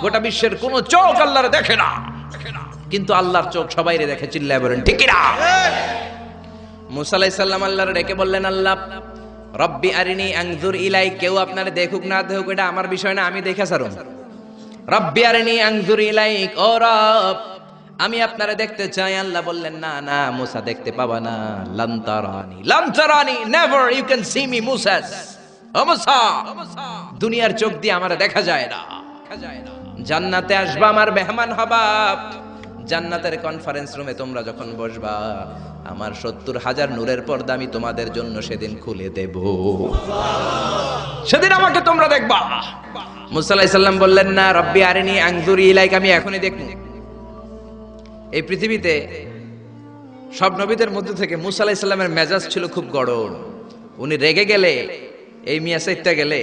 গোটা বিশ্বের কোন চোখ আল্লাহরে দেখে না, কিন্তু আল্লাহর চোখ সবাইরে দেখে। চিল্লায় বলেন ঠিক কিনা? মুসা আলাইহিস সালাম আল্লাহরে ডেকে বললেন, আল্লাহ রব্বি আরিনি আনজুর ইলাই। কেউ আপনারে দেখুক না দেখুক এটা আমার বিষয় না, আমি দেখে ছাড়ুম। রব্বি আরিনি আনজুর ইলাইক, ও রব আমি আপনারে দেখতে চাই। আল্লাহ বললেন, না না মুসা দেখতে পাবা না। লান তারানি never you can see me Musa. ও মুসা, দুনিয়ার চোখ দিয়ে আমারে দেখা যায় না। জান্নাতে আসবা, আমার মেহমান হবা। জান্নাতের কনফারেন্স রুমে তোমরা যখন বসবা, আমার ৭০,০০০ নূরের পর্দা আমি তোমাদের জন্য সেদিন খুলে দেব। সেদিন আমাকে তোমরা দেখবা। মুসা আলাইহিস সালাম বললেন, না রব্বি আরিনি আনজুর ইলাইক, আমি এখনই দেখব। এই পৃথিবীতে সব নবীদের মধ্যে থেকে মুসা আলাইহিস সালামের মেজাজ ছিল খুব গড়ন। উনি রেগে গেলে, এই মিয়া সাইটটা গেলে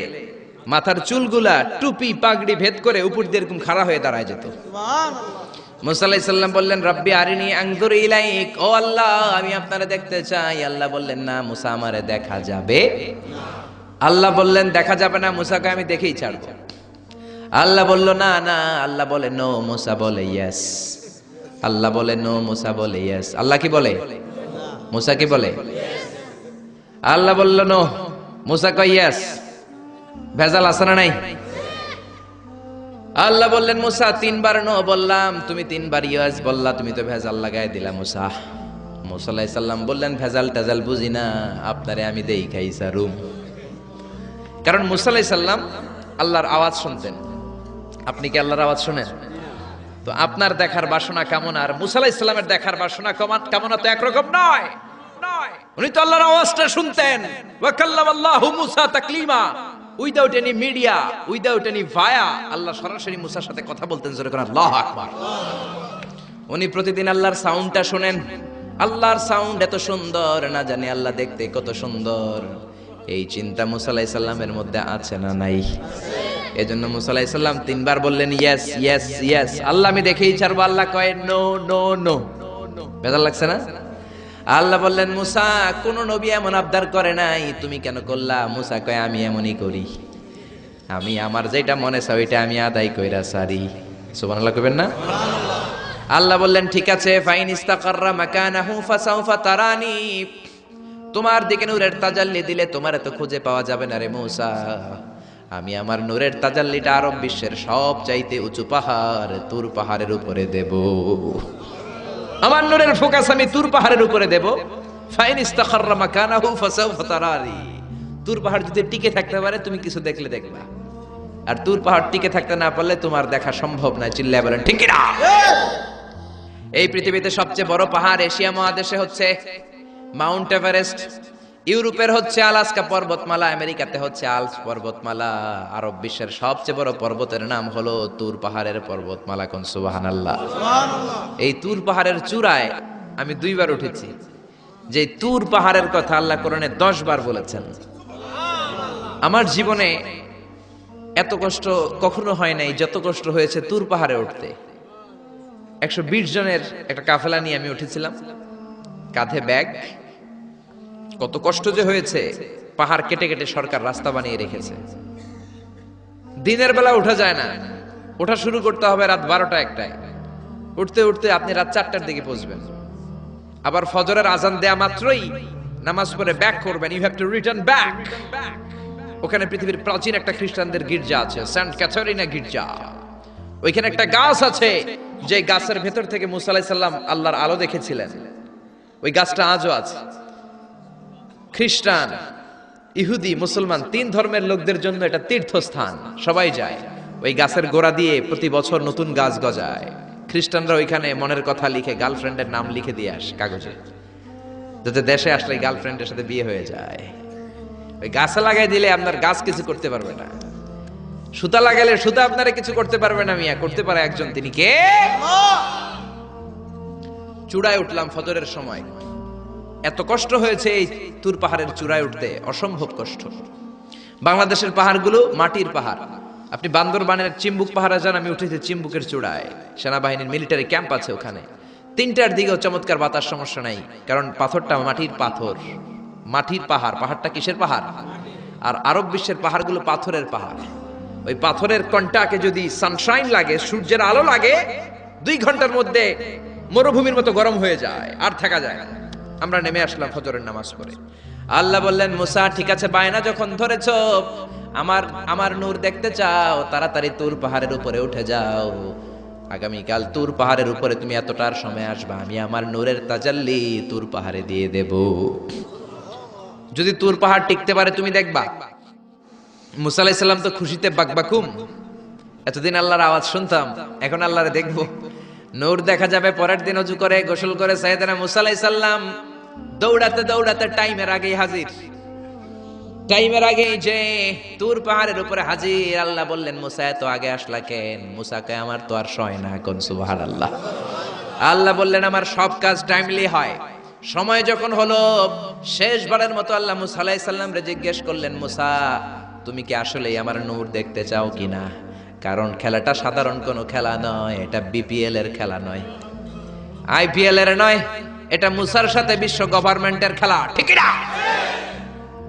মাথার চুলগুলা টুপি পাগড়ি ভেদ করে উপর দিয়ে এরকম খাড়া হয়ে দাঁড়ায় যেত। মুসা আলাইহিস সালাম বললেন, রব্বি আরিনি আনজুর ইলাইক, ও আল্লাহ আমি আপনারে দেখতে চাই। আল্লাহ বললেন, না মুসা আমারে দেখা যাবে। আল্লাহ বললেন, দেখা যাবে না। মুসা কয়, আমি দেখেই ছাড়বো। আল্লাহ বলল, না না। আল্লাহ বলে নো, মুসা বলে ইয়েস। আল্লাহ বলে নো, মুসা বলে ইয়েস। আল্লাহ কি বলে? মুসা কি বলে? আল্লাহ বলল নো, মুসা কয় ইয়েস। ভেজাল আছে না নাই? আল্লাহ বললেন, মুসা ৩ বার নো বললাম, তুমি ৩ বার ইয়েস বললা, তুমি তো ভেজাল লাগাই দিলা মুসা। মুসা আলাইহিস সালাম বললেন, ভেজাল টেজাল বুঝি না, আপনারে আমি দেখাই সারুম। কারণ মুসা আলাইহিস সালাম আল্লাহর আওয়াজ শুনতেন। আপনি কি আল্লাহর আওয়াজ শুনেন? তো আপনার দেখার বাসনা কেমন আর মুসা আলাইহিস সালামের দেখার বাসনা কেমন তো একরকম নয়। উনি তো আল্লাহর আওয়াজটা শুনতেন। ওয়া কাল্লামাল্লাহু মুসা তাকলিমা, without any media, without any via, Allah সরাসরি মুসার সাথে কথা বলতেন। জোরে করে আল্লাহু আকবার। উনি প্রতিদিন আল্লাহর সাউন্ডটা শুনেন। আল্লাহর সাউন্ড এত সুন্দর, না জানি আল্লাহ দেখতে কত সুন্দর। এই চিন্তা মুসা আলাইহিস সালামের মধ্যে আছে না নাই? এজন্য মুসা আলাইহিস সালাম ৩ বার বললেন ইয়েস ইয়েস ইয়েস। আল্লাহ আমি দেখেই ছাড়বো। আল্লাহ কয় নো নো নো। বেজার লাগছে না? আল্লাহ বললেন, মুসা কোন নবী এমন আবদার করে নাই, তুমি কেন করলা? মুসা কয়, আমি এমনই করি। আমি আমার যেটা মনে চাই ওইটা আমি আদায় কইরা সারি। সুবহানাল্লাহ কইবেন না? আল্লাহ বললেন, ঠিক আছে, ফাইন ইস্তাকাররা মাকানাহু ফাসাউফা তারানি। তোমার দিকে নূরের তাজাল্লি দিলে তোমার এত খুঁজে পাওয়া যাবে না রে মুসা। আমি আমার নূরের তাজাল্লিটা আরব বিশ্বের সব চাইতে উঁচু পাহাড় তুর পাহাড়ের উপরে দেব। আমার নূরের ফোকাস আমি তুর পাহাড়ের উপরে দেব। ফাইন ইস্তাকাররা মাকানাহু ফাসাউফা তারানি। তুর পাহাড় যদি টিকে থাকতে পারে তুমি কিছু দেখলে দেখবা, আর তুর পাহাড় টিকে থাকতে না পারলে তোমার দেখা সম্ভব না। চিল্লায় বলেন ঠিক কি না? এই পৃথিবীতে সবচেয়ে বড় পাহাড় এশিয়া মহাদেশে হচ্ছে মাউন্ট এভারেস্ট, ইউরোপের হচ্ছে আলাস্কা পর্বতমালা, আমেরিকাতে হচ্ছে আল্পস পর্বতমালা, আরব বিশ্বের সবচেয়ে বড় পর্বতের নাম হলো তুর পাহাড়ের পর্বতমালা। কোন সুবহানাল্লাহ। এই তুর পাহাড়ের চূড়ায় আমি 2 বার উঠেছি। যে তুর পাহাড়ের কথা আল্লাহ কোরআনে 10 বার বলেছেন। আমার জীবনে এত কষ্ট কখনো হয় নাই যত কষ্ট হয়েছে তুর পাহাড়ে উঠতে। 120 জনের একটা কাফেলা নিয়ে আমি উঠেছিলাম, কাঁধে ব্যাগ। কত কষ্ট যে হয়েছে। পাহাড় কেটে কেটে সরকার রাস্তা বানিয়ে রেখেছে। দিনের বেলা উঠা যায় না, ওঠা শুরু করতে হবে রাত 12টা 1টায়। উঠতে উঠতে আপনি রাত 4টার দিকে পৌঁছবেন। আবার ফজরের আজান দেয়া মাত্রই নামাজ পড়ে ব্যাক করবেন। You have to return back. ওখানে পৃথিবীর প্রাচীন একটা খ্রিস্টানদের গির্জা আছে, সেন্ট ক্যাথরিনা গির্জা। ওইখানে একটা গাছ আছে, যে গাছের ভেতর থেকে মুসা আলাইহিস সালাম আল্লাহর আলো দেখেছিলেন। ওই গাছটা আজও আছে। খ্রিস্টান, ইহুদি, মুসলমান 3 ধর্মের লোকদের জন্য এটা তীর্থস্থান। সবাই যায়। ওই গাছের গোড়া দিয়ে প্রতি বছর নতুন গাছ গজায়। খ্রিস্টানরা ওইখানে মনের কথা লিখে, গার্লফ্রেন্ডের নাম লিখে দিয়ে আসে কাগজে, যাতে দেশে আসলে গার্লফ্রেন্ডের সাথে বিয়ে হয়ে যায়। ওই গাছে লাগাই দিলে আপনার গাছ কিছু করতে পারবে না। সুতা লাগাইলে সুতা আপনারা কিছু করতে পারবে না। মিয়া করতে পারে একজন, তিনি কে? চূড়ায় উঠলাম ফজরের সময়। এত কষ্ট হয়েছে এই তুর পাহাড়ের চূড়ায় উঠতে, অসম্ভব কষ্ট। বাংলাদেশের পাহাড়গুলো মাটির পাহাড়। আপনি বান্দরবানের চিম্বুক পাহাড়ে যান, আমি উঠেছি চিম্বুকের চূড়ায়। সেনাবাহিনীর মিলিটারি ক্যাম্প আছে ওখানে। 3টার দিকেও চমৎকার বাতাস, সমস্যা নাই, কারণ পাথরটা মাটির পাথর। মাটির পাহাড়। পাহাড়টা কিসের পাহাড়? আর আরব বিশ্বের পাহাড়গুলো পাথরের পাহাড়। ওই পাথরের কন্টাকে যদি সানশাইন লাগে, সূর্যের আলো লাগে, 2 ঘন্টার মধ্যে মরুভূমির মতো গরম হয়ে যায়, আর থাকা যায় না। আমরা নেমে আসলাম ফজরের নামাজ পড়ে। আল্লাহ বললেন, মুসা ঠিক আছে, বায়না যখন ধরেছো, আমার নূর দেখতে চাও, তাড়াতাড়ি তুর পাহাড়ের উপরে উঠে যাও। আগামীকাল তুর পাহাড়ের উপরে তুমি এতটার সময় আসবা, আমি আমার নূরের তাজাল্লি তুর পাহাড়ে দিয়ে দেব। যদি তুর পাহাড় টিকতে পারে তুমি দেখবা। মুসা আলাইহিস সালাম তো খুশিতে বাকবাকুম। এতদিন আল্লাহর আওয়াজ শুনতাম, এখন আল্লাহরে দেখবো, নূর দেখা যাবে। পরের দিন ওযু করে গোসল করে সাইয়েদনা মুসা আলাইহিস সালাম দৌড়াতে দৌড়াতে টাইমের আগেই হাজির। টাইমের আগে যে তুর পাহাড়ের উপরে হাজির। আল্লাহ বললেন, মুসা এত আগে আসলা কেন? মুসাকে আমার তো আর সয় না, কোন সুবহানাল্লাহ। আল্লাহ বললেন, আমার সব কাজ টাইমলি হয়। সময় যখন হলো, শেষবারের মতো আল্লাহ মুসা আলাইহিস সালাম রে জিজ্ঞেস করলেন, মুসা তুমি কি আসলেই আমার নূর দেখতে চাও কিনা? কারণ খেলাটা সাধারণ কোনো খেলা নয়, এটা বিপিএল এর খেলা নয়, আইপিএল এর নয়, এটা মুসার সাথে বিশ্ব গভর্নমেন্টের খেলা, ঠিক না?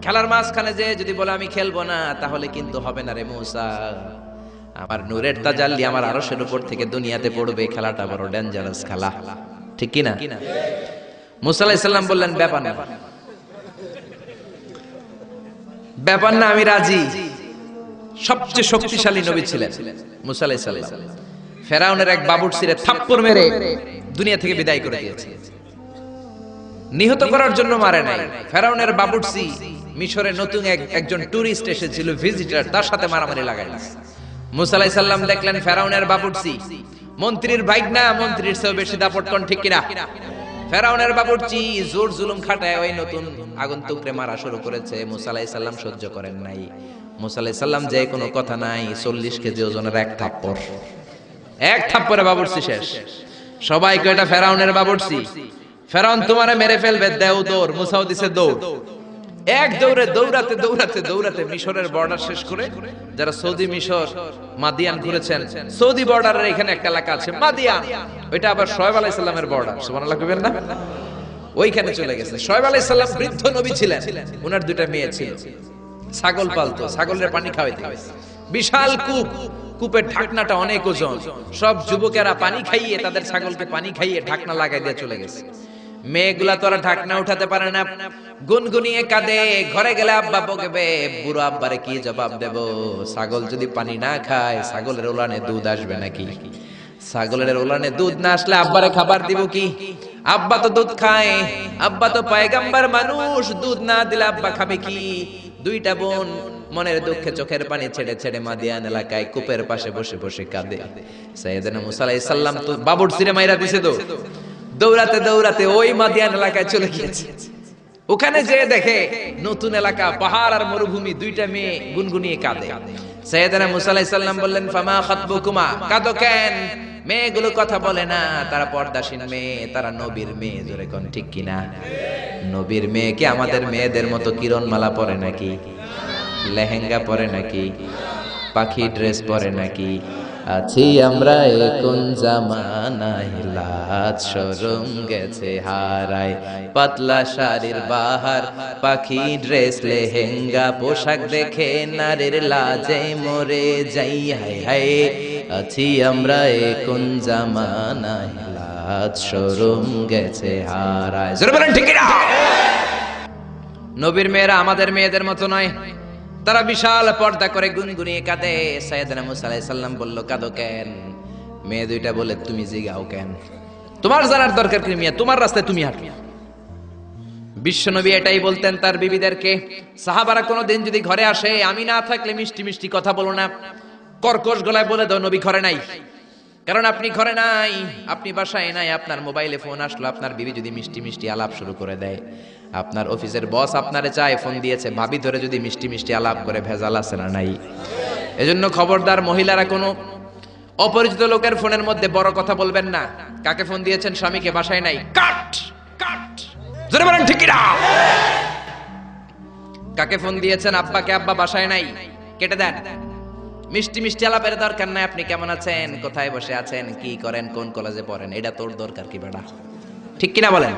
খেলার মাঝখানে যে যদি বলে আমি খেলবো না, তাহলে কিন্তু হবে না রে মুসা। আমার নূরের তাজাল্লি আমার আরশের উপর থেকে দুনিয়াতে পড়বে, খেলাটা বড় ডেঞ্জারাস খেলা, ঠিক কি না? মুসা আলাইহিস সালাম বললেন, ব্যাপার না, ব্যাপার না, আমি রাজি। সবচেয়ে শক্তিশালী নবী ছিলেন মুসা আলাইহিস সালাম। ফেরাউনের এক বাবুর্চিরে থাপ্পড় মেরে দুনিয়া থেকে বিদায় করে দিয়েছে। নিহত করার জন্য মারে নাই। ফেরাউনের বাবুর্চি মিশরে নতুন একজন টুরিস্ট এসেছিল, ভিজিটর, তার সাথে মারামারি লাগাইল। মুসা আলাইহিস সালাম দেখলেন ফেরাউনের বাবুর্চি মন্ত্রীর ভাইগনা, মন্ত্রীর চেয়েও বেশি দাপট, কোন ঠিক কিনা? ফেরাউনের বাবুর্চি জোর জুলুম খাটায় ওই নতুন আগন্তুকরে মারা শুরু করেছে। মুসা আলাইহিস সালাম সহ্য করেন নাই। মুসা আলাইহিস সালাম যে কোনো কথা নাই, 40 কেজি ওজনের এক থাপ্পড়ে বাবুর্চি শেষ। সবাই কয় এটা ফেরাউনের বাবুর্চি, ফেরাউন তোমারে মেরে ফেলবে, দেও দৌড়। মুসাও দিছে দৌড়। এক দৌড়ে দৌড়াতে দৌড়াতে দৌড়াতে মিশরের বর্ডার শেষ করে, যারা সৌদি মিশর মাদিয়ান ঘুরেছেন, সৌদি বর্ডারের এখানে একটা এলাকা আছে মাদিয়ান, ওইটা আবার শোয়েব আলাইহিস সালামের বর্ডার, সুবহানাল্লাহ কইবেন না? ওইখানে চলে গেছে। শোয়েব আলাইহিস সালাম বৃদ্ধ নবী ছিলেন, ওনার 2টা মেয়ে ছিল, ছাগল পালতো, ছাগলের পানি খাওয়াইতে হয়েছে। বিশাল কূপ, কূপের ঢাকনাটা অনেক ওজন। সব যুবকেরা পানি খাইয়ে, তাদের ছাগলকে পানি খাইয়ে ঢাকনা লাগাই দিয়ে চলে গেছে। মেয়েগুলা তো আর ঢাকনা উঠাতে পারে না, গুনগুনিয়ে কাঁদে। ঘরে গেলে আব্বা বকবে, বুড়ো আব্বারে কি জবাব দেব? ছাগল যদি পানি না খায়, ছাগলের ওলানে দুধ আসবে নাকি? ছাগলের ওলানে দুধ না আসলে আব্বারে খাবার দিব কি? আব্বা তো দুধ খায়, আব্বা তো পয়গম্বর মানুষ, দুধ না দিলে আব্বা খাবে কি? 2টা বোন মনের দুঃখে চোখের পানি ছেড়ে ছেড়ে মাদিয়ান এলাকায় কূপের পাশে বসে বসে কাঁদে। সাইয়েদনা মুসা আলাইহিস সালাম তো বাবুর্চিরে মাইরা দিছে, তো দৌড়াতে দৌড়াতে ওই মাদিয়ান এলাকায় চলে গিয়েছে। ওখানে যে দেখে নতুন এলাকা, পাহাড় আর মরুভূমি, 2টা মেয়ে গুনগুনিয়ে কাঁদে। সাইয়েদনা মুসা আলাইহিস সালাম বললেন, ফামা খাতবুকুমা, কাঁদো কেন? মেয়েগুলো কথা বলে না, তারা পর্দাশীন মেয়ে, তারা নবীর মেয়ে, জোরে কোন ঠিক কিনা? নবীর মেয়ে কি আমাদের মেয়েদের মতো কিরণমালা পরে নাকি? লেহেঙ্গা পরে নাকি? পাখি ড্রেস পরে নাকি? আছি আমরা কোন জামানায়, লাজ শরম গেছে হারায়, পাতলা শাড়ির বাহার, পাখি ড্রেস, লেহেঙ্গা পোশাক দেখে নারীর লাজে মরে যাই, হায় হায়। আছি আমরা কোন জামানায়, লাজ শরম গেছে হারায়। জোরে বলেন ঠিক না? নবীর মেয়েরা আমাদের মেয়েদের মতো নয়, তারা বিশাল পর্দা করে গুনগুনিয়ে কাঁদে। সাইয়েদনা মুসা আলাইহিস সালাম বলল, কাঁদো কেন? মেয়ে 2টা বলে, তুমি জিগাও কেন? তোমার জানার দরকার কি মিয়া? তোমার রাস্তায় তুমি হাঁটো। বিশ্বনবী এটাই বলতেন তার বিবিদেরকে। সাহাবারা কোনোদিন যদি ঘরে আসে, আমি না থাকলে মিষ্টি মিষ্টি কথা বলো না, কর্কশ গলায় বলে দাও নবী ঘরে নাই। কারণ আপনি ঘরে নাই, আপনি বাসায় নাই, আপনার মোবাইলে ফোন আসলো, আপনার বিবি যদি মিষ্টি মিষ্টি আলাপ শুরু করে দেয়, আপনার অফিসের বস আপনারে চায়, ফোন দিয়েছে, ভাবি ধরে যদি মিষ্টি মিষ্টি আলাপ করে, ভেজাল আছে না নাই? এজন্য খবরদার, মহিলারা কোনো অপরিচিত লোকের ফোনের মধ্যে বড় কথা বলবেন না। কাকে ফোন দিয়েছেন? স্বামীকে, বাসায় নাই, কাট কাট। জোরে বলেন ঠিক না? কাকে ফোন দিয়েছেন? আব্বাকে, আব্বা বাসায় নাই, কেটে দেন। মিষ্টি মিষ্টি আলাপের দরকার নাই। আপনি কেমন আছেন, কোথায় বসে আছেন, কি করেন, কোন কলেজে পড়েন, এটা তোর দরকার কি বেটা? ঠিক কিনা বলেন?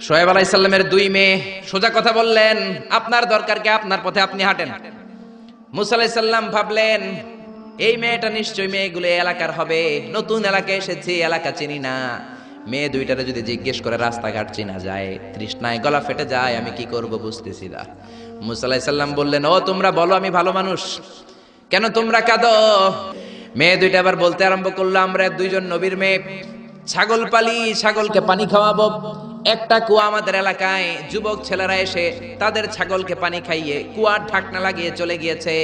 শোয়েব আলাইহিস সালামের 2 মেয়ে সোজা কথা বললেন, আপনার দরকার কি? আপনার পথে আপনি হাঁটেন। মুসা আলাইহিস সালাম ভাবলেন এই মেয়েটা নিশ্চয়ই মেয়েগুলো এলাকার হবে, নতুন এলাকায় এসেছি, এলাকা চিনি না, মেয়ে দুইটারে যদি জিজ্ঞেস করে রাস্তাঘাট চিনা যায়, তৃষ্ণায় গলা ফেটে যায়, আমি কি করব বুঝতেছি না। মুসা আলাইহিস সালাম বললেন, ও তোমরা বলো আমি ভালো মানুষ, কেন তোমরা কাঁদো? মেয়ে দুইটা আবার বলতে আরম্ভ করলো, আমরা দুইজন নবীর মেয়ে, ছাগল পালি, ছাগলকে পানি খাওয়াবো। একটা কুয়া আমাদের এলাকায়, যুবক ছেলেরা এসে তাদের ছাগলকে পানি খাইয়ে কুয়ার ঢাকনা লাগিয়ে চলে গিয়েছে।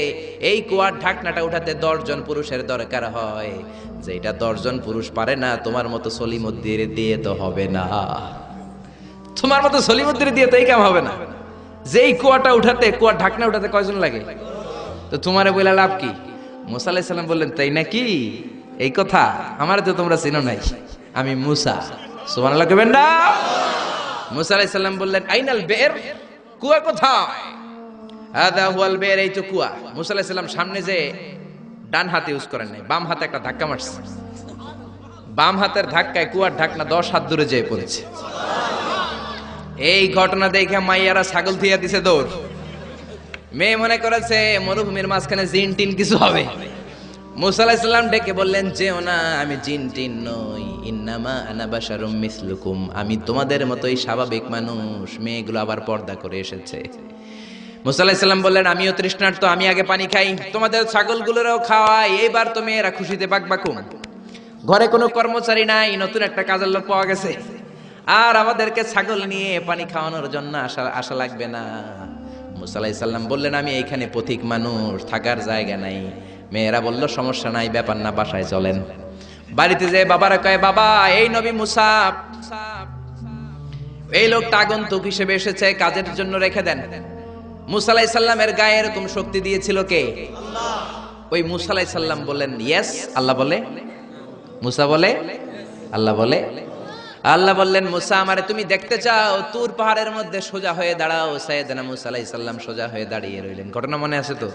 এই কুয়ার ঢাকনাটা উঠাতে 10 জন পুরুষের দরকার হয়, যেটা 10 জন পুরুষ পারে না, তোমার মতো সলিমুদ্দির দিয়ে তো হবে না, তোমার মতো সলিমুদ্দির দিয়ে তো এই কাম হবে না। যেই কুয়াটা উঠাতে, কুয়ার ঢাকনা উঠাতে কয়জন লাগে? তো তোমারে বলে লাভ কি? মুসা আলাইহিস সালাম বললেন, তাই নাকি? এই কথা আমার তো তোমরা চিনো নাই, আমি মুসা। সুবহানাল্লাহ কইবেন না? মুসা আলাইহিস সালাম বললেন, আইনাল বের, কুয়া কোথায়? হাদা হুয়াল বের, এই তো কুয়া। মুসা আলাইহিস সালাম সামনে যে ডান হাত ইউজ করেন নাই, বাম হাতে একটা ধাক্কা মারছে, বাম হাতের ধাক্কায় কুয়ার ঢাকনা 10 হাত দূরে যেয়ে পড়েছে। এই ঘটনা দেখে মাইয়ারা ছাগল থিয়া দিছে দৌড়। মেয়ে মনে করেছে মরুভূমির মাঝখানে জিন টিন কিছু হবে। মুসা আলাইহিস সালাম ডেকে বললেন, যেও না, আমি জিন টিন নই, ইন্নামা আনা বাশারুম মিসলুকুম, আমি তোমাদের মতোই স্বাভাবিক মানুষ। মেয়েগুলো আবার পর্দা করে এসেছে। মুসা আলাইহিস সালাম বললেন, আমিও তৃষ্ণার্ত, আমি আগে পানি খাই, তোমাদের ছাগলগুলোরও খাওয়াই, এইবার তো মেয়েরা খুশিতে বাকবাকুম। ঘরে কোনো কর্মচারী নাই, নতুন একটা কাজের লোক পাওয়া গেছে, আর আমাদেরকে ছাগল নিয়ে পানি খাওয়ানোর জন্য আশা লাগবে না। মুসা আলাইহিস সালাম বললেন, আমি এইখানে পথিক মানুষ, থাকার জায়গা নাই। মেয়েরা বলল, সমস্যা নাই, ব্যাপার না, বাসায় চলেন। বাড়িতে যে বাবারা কয়, বাবা এই নবী মুসা, এই লোকটা আগন্তুক হিসেবে এসেছে, কাজের জন্য রেখে দেন। মুসা আলাইহিস সালামের গায়ে এরকম শক্তি দিয়েছিল কে? আল্লাহ। ওই মুসা আলাইহিস সালাম বলেন, ইয়েস, আল্লাহ বলে। মুসা বলে, আল্লাহ বলে। আল্লাহ বললেন, মুসা আমারে তুমি দেখতে চাও, তুর পাহাড়ের মধ্যে সোজা হয়ে দাঁড়াও। সাইয়েদনা মুসা আলাইহিস সালাম সোজা হয়ে দাঁড়িয়ে রইলেন। ঘটনা মনে আছে তো?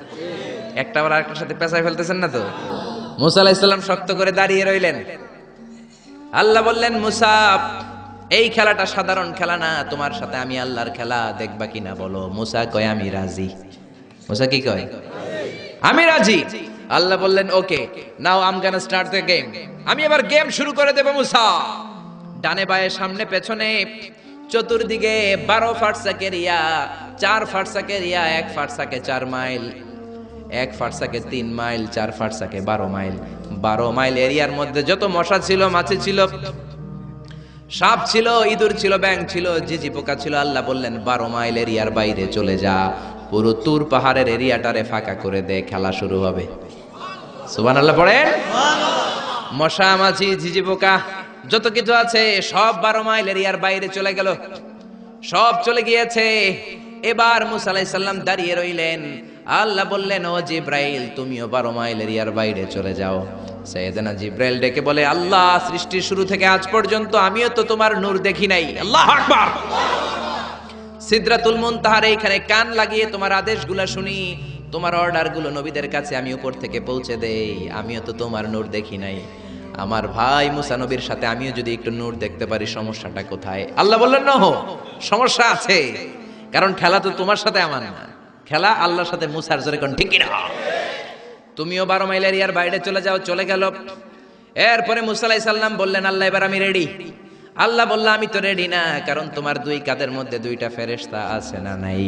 একটা আবার আরেকটার সাথে পেঁচায় ফেলতেছেন না তো? মুসা আলাইহিস সালাম শক্ত করে দাঁড়িয়ে রইলেন। আল্লাহ বললেন, মুসা এই খেলাটা সাধারণ খেলা না, তোমার সাথে আমি আল্লাহর খেলা, দেখবা কিনা বলো? মুসা কয়, আমি রাজি। মুসা কি কয়? আমি রাজি। আল্লাহ বললেন, okay, now I am gonna start the game, আমি এবার গেম শুরু করে দেব। মুসা ডানে বায়ে সামনে পেছনে চতুর্দিকে 12 ফারসাক এরিয়া, 4 ফারসাক এরিয়া, 1 ফারসাকে 4 মাইল, 1 ফারসাকে 3 মাইল, 4 ফারসাকে 12 মাইল। 12 মাইল এরিয়ার মধ্যে যত মশা ছিল, মাছি ছিল, সাপ ছিল, ইঁদুর ছিল, ব্যাঙ ছিল, ঝিঝি পোকা ছিল। আল্লাহ বললেন, 12 মাইল এরিয়ার বাইরে চলে যা, পুরো তুর পাহাড়ের এরিয়াটারে ফাঁকা করে দে, খেলা শুরু হবে। সুবহানাল্লাহ পড়েন। মশা, মাছি, ঝিঝি পোকা যত কিছু আছে সব 12 মাইল এরিয়ার বাইরে চলে গেল, সব চলে গিয়েছে। এবার মুসা আলাইহিস সালাম দাঁড়িয়ে রইলেন। আল্লাহ বললেন, ও জিব্রাইল, তুমিও 12 মাইল এরিয়ার বাইরে চলে যাও। সাইয়েদনা জিব্রাইল ডেকে বলে, আল্লাহ, সৃষ্টির শুরু থেকে আজ পর্যন্ত আমিও তো তোমার নূর দেখি নাই। আল্লাহু আকবার। সিদরাতুল মুনতাহার এইখানে কান লাগিয়ে তোমার আদেশগুলো শুনি, তোমার অর্ডারগুলো নবীদের কাছে আমি উপর থেকে পৌঁছে দেই, আমিও তো তোমার নূর দেখি নাই। আমার ভাই মুসা নবীর সাথে আমিও যদি একটু নূর দেখতে পারি, সমস্যাটা কোথায়? আল্লাহ বললেন, না, সমস্যা আছে, কারণ খেলা তো তোমার সাথে আমার না, খেলা আল্লাহর সাথে। মুসার জোরে কোন ঠিক না? তুমিও 12 মাইল এরিয়ার বাইরে চলে যাও। চলে গেল। এরপরে মুসা আলাইহিস সালাম বললেন, আল্লাহ এবার আমি রেডি। আল্লাহ বলল, আমি তো রেডি না, কারণ তোমার 2 কাঁধের মধ্যে 2টা ফেরেশতা আছে না নাই?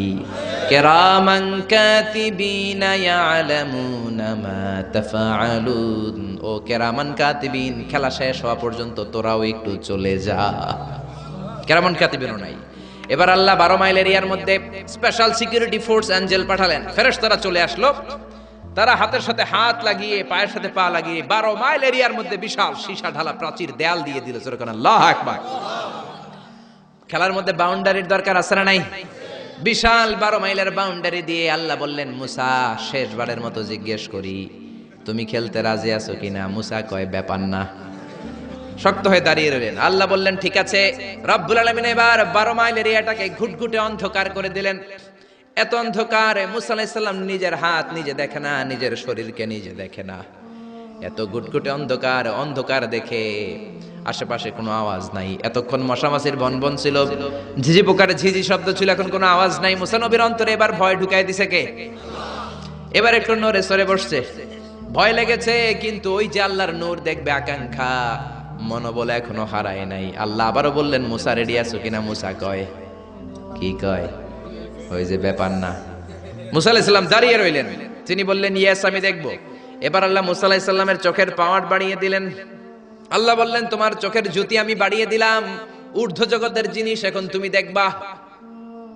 কিরামান কাতিবিনা ইয়ালামুনা মা তাফআলুন। ও কিরামান কাতিবিন, খেলা শেষ হওয়া পর্যন্ত তোরাও একটু চলে যা। কিরামান কাতিবিনও নাই। এবার আল্লাহ 12 মাইল এরিয়ার মধ্যে স্পেশাল সিকিউরিটি ফোর্স এঞ্জেল পাঠালেন। ফেরেশতারা চলে আসলো। তারা হাতের সাথে হাত লাগিয়ে, পায়ের সাথে পা লাগিয়ে 12 মাইল এরিয়ার মধ্যে বিশাল সীসা ঢালা প্রাচীর দেয়াল দিয়ে দিল। সুবহান আল্লাহু আকবার। খেলার মধ্যে বাউন্ডারির দরকার আছে না নাই? বিশাল 12 মাইলের বাউন্ডারি দিয়ে আল্লাহ বললেন, মুসা, শেষবারের মতো জিজ্ঞেস করি, তুমি খেলতে রাজি আছো কিনা? মুসা কয়, ব্যাপার না। শক্ত হয়ে দাঁড়িয়ে রইলেন। আল্লাহ বললেন, ঠিক আছে। রব্বুল আলামিন এবার 12 মাইল এরিয়াটাকে ঘুটঘুটে অন্ধকার করে দিলেন। এত অন্ধকার, মুসা আলাইহিস সালাম নিজের হাত নিজে দেখে না, নিজের শরীরকে নিজে দেখে না। এত ঘুটঘুটে অন্ধকার, অন্ধকার দেখে আশেপাশে কোনো আওয়াজ নাই। এতক্ষণ মশামাছির বনবন ছিল, ঝিঝি পোকার ঝিঝি শব্দ ছিল, এখন কোনো আওয়াজ নাই। মুসা নবীর অন্তরে এবার ভয় ঢুকাই দিছে কে? এবার একটু নড়ে সরে বসছে, ভয় লেগেছে, কিন্তু ওই যে আল্লাহর নূর দেখবে আকাঙ্ক্ষা মনোবল এখনো হারায় নাই। আল্লাহ আবারও বললেন, মুসা রেডি আছো কিনা? মুসা কয়, কি কয়? ওই যে ব্যাপার না। মুসা আলাইহিস সালাম দাঁড়িয়ে রইলেন, তিনি বললেন, ইয়েস আমি দেখব। এবার আল্লাহ মুসা আলাইহিস সালামের চোখের পাওয়ার বাড়িয়ে দিলেন। আল্লাহ বললেন, তোমার চোখের জ্যোতি আমি বাড়িয়ে দিলাম, ঊর্ধ্ব জগতের জিনিস এখন তুমি দেখবা,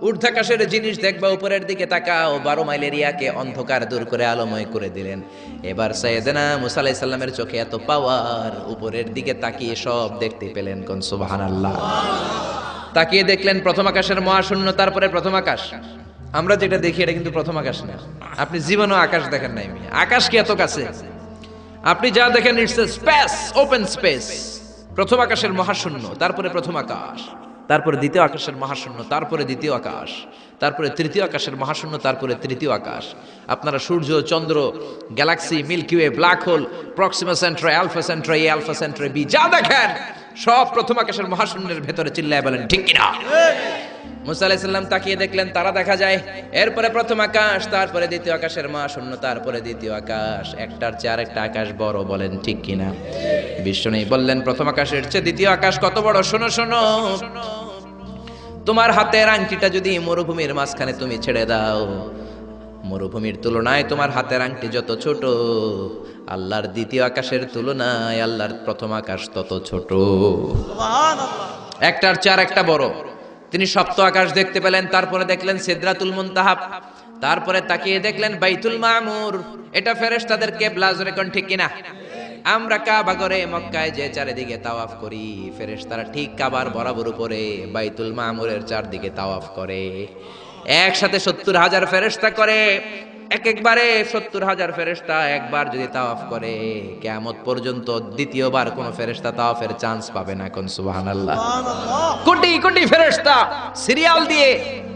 ঊর্ধ্বাকাশের জিনিস দেখবা, উপরের দিকে তাকাও। 12 মাইল এরিয়াকে অন্ধকার দূর করে আলোময় করে দিলেন। এবার সাইয়েদনা মুসা আলাইহিস সালামের চোখে এত পাওয়ার, উপরের দিকে তাকিয়ে সব দেখতে পেলেন। কোন সুবহানাল্লাহ। তাকিয়ে দেখলেন প্রথম আকাশের মহাশূন্য, তারপরে প্রথম আকাশ। আমরা যেটা দেখি এটা কিন্তু প্রথম আকাশ না। আপনি জীবনও আকাশ দেখেন নাই। আকাশ কি এত কাছে? আপনি যা দেখেন it's a space, open space. প্রথম আকাশের মহাশূন্য, তারপরে প্রথম আকাশ, তারপরে দ্বিতীয় আকাশের মহাশূন্য, তারপরে দ্বিতীয় আকাশ, তারপরে তৃতীয় আকাশের মহাশূন্য, তারপরে তৃতীয় আকাশ। আপনারা সূর্য, চন্দ্র, galaxy, milky way, black hole, proxima centauri, alpha centauri, alpha centauri B, যা দেখেন সব প্রথম আকাশের মহাশূন্যের ভেতরে। চিল্লায় বলেন ঠিক কিনা? মুসা আলাইহিস সালাম তাকিয়ে দেখলেন তারা দেখা যায়। এরপরে প্রথম আকাশ, তারপরে দ্বিতীয় আকাশের মহাশূন্য, তারপরে দ্বিতীয় আকাশ। একটার চেয়ে আরেকটা আকাশ বড়, বলেন ঠিক কিনা? বিষ্ণু বললেন, প্রথম আকাশের চেয়ে দ্বিতীয় আকাশ কত বড়? শোনো শোনো, তোমার হাতের আংটিটা যদি মরুভূমির মাঝখানে তুমি ছেড়ে দাও, মরুভূমির তুলনায় তোমার হাতের আংটি যত ছোট, আল্লাহর দ্বিতীয় আকাশের তুলনায় আল্লাহর প্রথম আকাশ তত ছোট। একটার চেয়ে আরেকটা বড়। তিনি সপ্ত আকাশ দেখতে পেলেন, তারপরে দেখলেন সিদরাতুল মুনতাহা, তারপরে তাকিয়ে দেখলেন বাইতুল মামুর। এটা ফেরেশতাদের কিবলা, জোরে কোন ঠিক কিনা? আমরা কাবা ঘরে মক্কায় যে চারিদিকে তাওয়াফ করি, ফেরেশতারা ঠিক কাবার বরাবর উপরে বাইতুল মামুরের চারদিকে তাওয়াফ করে। একসাথে 70,000 ফেরেশতা করে। একবারে 70,000 ফেরেশতা একবার যদি তাওয়াফ করে, কিয়ামত পর্যন্ত দ্বিতীয়বার কোন ফেরেশতা তাওয়াফের চান্স পাবে না। কোন সুবহানাল্লাহ। কোটি কোটি ফেরেশতা সিরিয়াল দিয়ে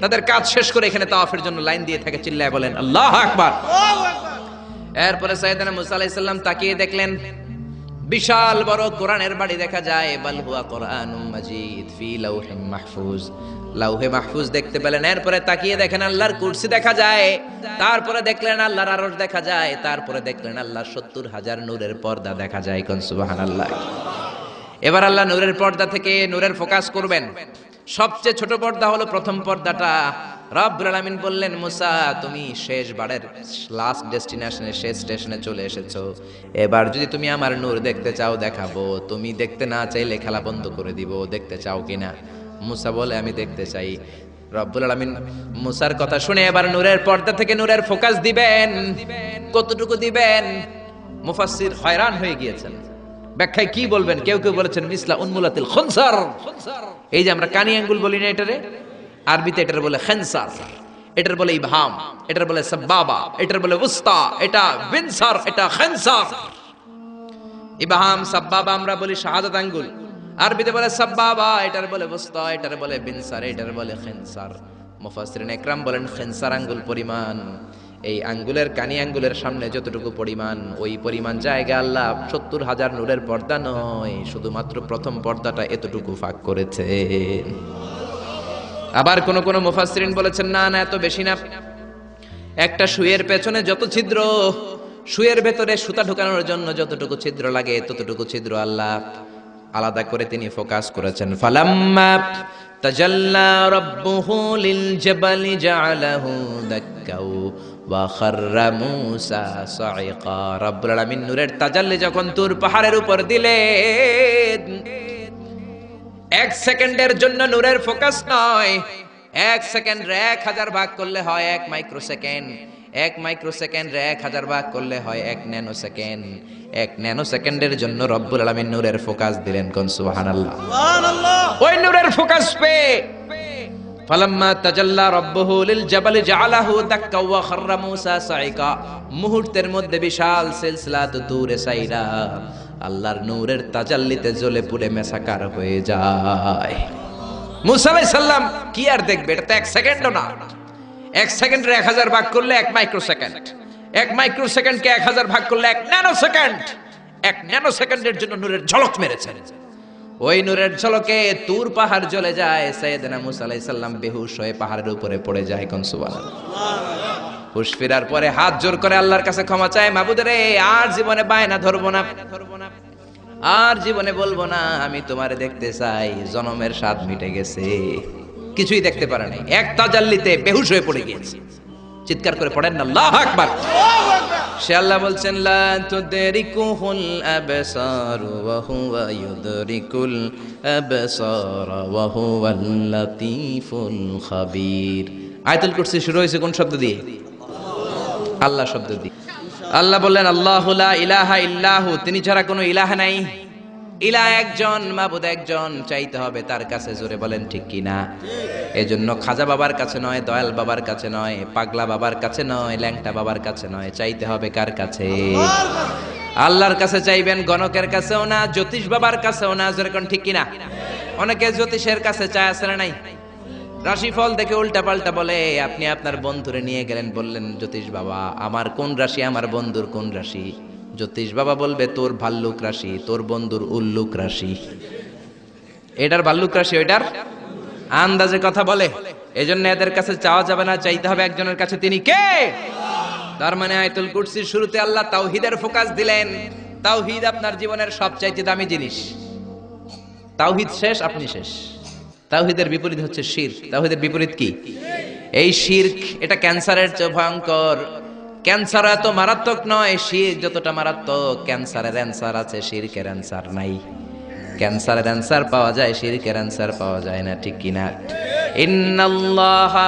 তাদের কাজ শেষ করে এখানে তাওয়াফের জন্য লাইন দিয়ে থাকে। চিল্লায় বলেন আল্লাহু আকবার। এরপরে সাইয়েদনা মুসা আলাইহিস সালাম তাকিয়ে দেখলেন বিশাল বড় কোরআনের বাড়ি দেখা যায়। বাল হুয়া কোরআনুম মাজিদ ফি লাউহিম মাহফুজ, লাউহে মাহফুজ দেখতে পেলেন। এরপরে তাকিয়ে দেখেন আল্লাহর কুরসি দেখা যায়, তারপরে দেখলেন আল্লাহর আরশ দেখা যায়, তারপরে দেখলেন আল্লাহর 70,000 নূরের পর্দা দেখা যায়। কোন সুবহানাল্লাহ। এবার আল্লাহ নূরের পর্দা থেকে নূরের ফোকাস করবেন। সবচেয়ে ছোট পর্দা হলো প্রথম পর্দাটা। রব্বুল আলামিন বললেন, মুসা তুমি শেষবারের লাস্ট ডেস্টিনেশনে, শেষ স্টেশনে চলে এসেছো। এবার যদি তুমি আমার নূর দেখতে চাও দেখাবো, তুমি দেখতে না চাইলে খেলা বন্ধ করে দিব। দেখতে চাও কিনা? মুসা বলে, আমি দেখতে চাই। রব্বুল আলামিন মুসার কথা শুনে এবার নূরের পর্দা থেকে নূরের ফোকাস দিবেন। কতটুকু দিবেন? মুফাসসির হয়রান হয়ে গিয়েছেন। ব্যাখ্যায় কি বলবেন? কেউ কেউ বলেছেন মিসলা উনমুলাতিল খুনসার। এই যে আমরা কানি আঙ্গুল বলি না, এটারে আরবিতে এটার বলে খেনসার, এটার বলে ইবহাম, এটার বলে সাবাবা, এটার বলে উস্তা, এটা বিনসার, এটা খেনসার। ইবহাম সাবাবা আমরা বলি শাহাদাত আঙ্গুল, আরবিতে বলে সাবাবা, এটার বলে উস্তা, এটার বলে বিনসার, এটার বলে খেনসার। মুফাসসিরিন ইকরাম বলেন খেনসার আঙ্গুল পরিমাণ, এই আঙ্গুলের কানি আঙ্গুলের সামনে যতটুকু পরিমাণ, ওই পরিমাণ জায়গা আল্লাহ 70,000 নূরের পর্দা নয়, শুধুমাত্র প্রথম পর্দাটা এতটুকু ফাঁক করেছে। আবার কোন কোন মুফাসসিরিন বলেছেন না না, এত বেশি না। একটা সুইয়ের পেছনে যত ছিদ্র, সুইয়ের ভেতরে সুতা ঢোকানোর জন্য যতটুকু ছিদ্র লাগে, ততটুকু ছিদ্র আল্লাহ আলাদা করে তিনি ফোকাস করেছেন। ফালাম্মা তাজাল্লা রাব্বুহু লিল জাবালি জাআলাহু দাক্কাও ওয়া খাররা মূসা সাইকা। রব্বুল আলামিন নূরের তাজাল্লি যখন তুর পাহাড়ের উপর দিলেন, 1 সেকেন্ডের জন্য নূরের ফোকাস নয়, 1 সেকেন্ড 1000 ভাগ করলে হয় 1 মাইক্রোসেকেন্ড, 1 মাইক্রোসেকেন্ড 1000 ভাগ করলে হয় 1 ন্যানো সেকেন্ড। 1 ন্যানো সেকেন্ডের জন্য রব্বুল আলামিন নূরের ফোকাস দিলেন। কোন সুবহানাল্লাহ। সুবহানাল্লাহ। ওই নূরের ফোকাস পে ফালাম্মা তাজাল্লা রাব্বুহু লিল জাবালি জাআলাহু দাক্কা ওয়া খাররা মূসা সাইকা, মুহূর্তের মধ্যে বিশাল সিলসিলাত তুরে সাইরা আল্লাহর নূরের তাজাল্লিতে জ্বলে পুড়ে মেসাকার হয়ে যায়। মূসা আলাইহিস সালাম কি আর দেখবে? এটা তো 1 সেকেন্ডও না। 1 সেকেন্ডে 1000 ভাগ করলে 1 মাইক্রোসেকেন্ড, 1 মাইক্রোসেকেন্ডকে 1000 ভাগ করলে 1 ন্যানো সেকেন্ড। 1 ন্যানো সেকেন্ডের জন্য নূরের ঝলক মেরেছেন। ওই নূরের ঝলকে তুর পাহাড় জ্বলে যায়। সাইয়েদনা মূসা আলাইহিস সালাম বেহুশ হয়ে পাহাড়ের উপরে পড়ে যায়। কোন সুবহানাল্লাহ। হুঁশ ফেরার পরে হাত জোর করে আল্লাহর কাছে ক্ষমা চায়, মাবুদ রে আর জীবনে বায়না ধরবো না, আর জীবনে বলবো না আমি তোমারে দেখতে চাই, জনমের স্বাদ মিটে গেছে, কিছুই দেখতে পারে নাই, এক তাজাল্লিতে বেহুশ হয়ে পড়ে গিয়েছে। চিৎকার করে পড়েন না আল্লাহু আকবার। সে আল্লাহ বলছেন লা তুদরিকুহুল আবসার ওয়া হুয়া ইউদরিকুল আবসার ওয়া হুয়াল লাতীফুল খাবীর। আয়াতুল কুরসি শুরু হয়েছে কোন শব্দ দিয়ে? আল্লাহ শব্দ দিয়ে। আল্লাহ বললেন আল্লাহু লা ইলাহা ইল্লাহু, তিনি ছাড়া কোনো ইলাহ নাই। ইলাহ একজন, মাবুদ একজন, চাইতে হবে তার কাছে। জোরে বলেন ঠিক কি না? এজন্য খাজা বাবার কাছে নয়, দয়াল বাবার কাছে নয়, পাগলা বাবার কাছে নয়, ল্যাংটা বাবার কাছে নয়, চাইতে হবে কার কাছে? আল্লাহর কাছে চাইবেন, গণকের কাছেও না, জ্যোতিষ বাবার কাছেও না। জোরে কোন ঠিক কি না? অনেকে জ্যোতিষের কাছে চায়, আছে না নাই? রাশিফল দেখে উল্টা পাল্টা বলে। আপনি আপনার বন্ধুরে নিয়ে গেলেন, বললেন জ্যোতিষ বাবা আমার কোন রাশি, আমার বন্ধুর কোন রাশি? জ্যোতিষ বাবা বলবে তোর ভাল্লুক রাশি, তোর বন্ধুর উল্লুক রাশি। এটার ভাল্লুক রাশি, ওইটার আন্দাজে কথা বলে। এজন্য এদের কাছে চাওয়া যাবে না, চাইতে হবে একজনের কাছে। তিনি কে? তার মানে আয়াতুল কুরসির শুরুতে আল্লাহ তাওহীদের ফোকাস দিলেন। তাওহীদ আপনার জীবনের সবচাইতে দামি জিনিস। তাওহীদ শেষ, আপনি শেষ। তাওহীদের বিপরীত হচ্ছে শিরক। তাওহীদের বিপরীত কি? এই শিরক, এটা ক্যান্সারের চেয়ে ভয়ঙ্কর। ক্যান্সার এত মারাত্মক নয়, শিরক যতটা মারাত্মক। ক্যান্সারের অ্যানসার আছে, শিরকের অ্যানসার নাই। ক্যান্সারের অ্যানসার পাওয়া যায়, শিরকের অ্যানসার পাওয়া যায় না, ঠিক কিনা? ইন্নাল্লাহা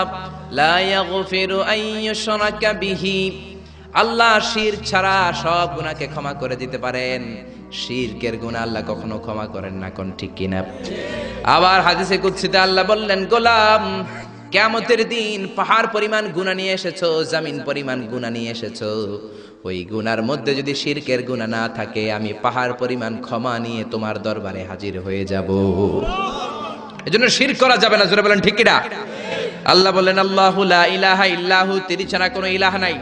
লা ইয়াগফিরু আন ইউশরাকা বিহি, আল্লাহ শিরক ছাড়া সব গুনাহকে ক্ষমা করে দিতে পারেন, শিরকের গুনাহ আল্লাহ কখনো ক্ষমা করেন না, কোন ঠিক কিনা? আবার হাদিসে কুদসিতে আল্লাহ বললেন, গোলাম কিয়ামতের দিন পাহাড় পরিমাণ গুনাহ নিয়ে এসেছো, জমিন পরিমাণ গুনাহ নিয়ে এসেছো, ওই গুনার মধ্যে যদি শিরকের গুনাহ না থাকে, আমি পাহাড় পরিমাণ ক্ষমা নিয়ে তোমার দরবারে হাজির হয়ে যাব। এজন্য শিরক করা যাবে না। জোরে বলেন ঠিক কিনা? আল্লাহ বললেন আল্লাহু লা ইলাহা ইল্লাহু, তিনি ছাড়া কোনো ইলাহ নাই।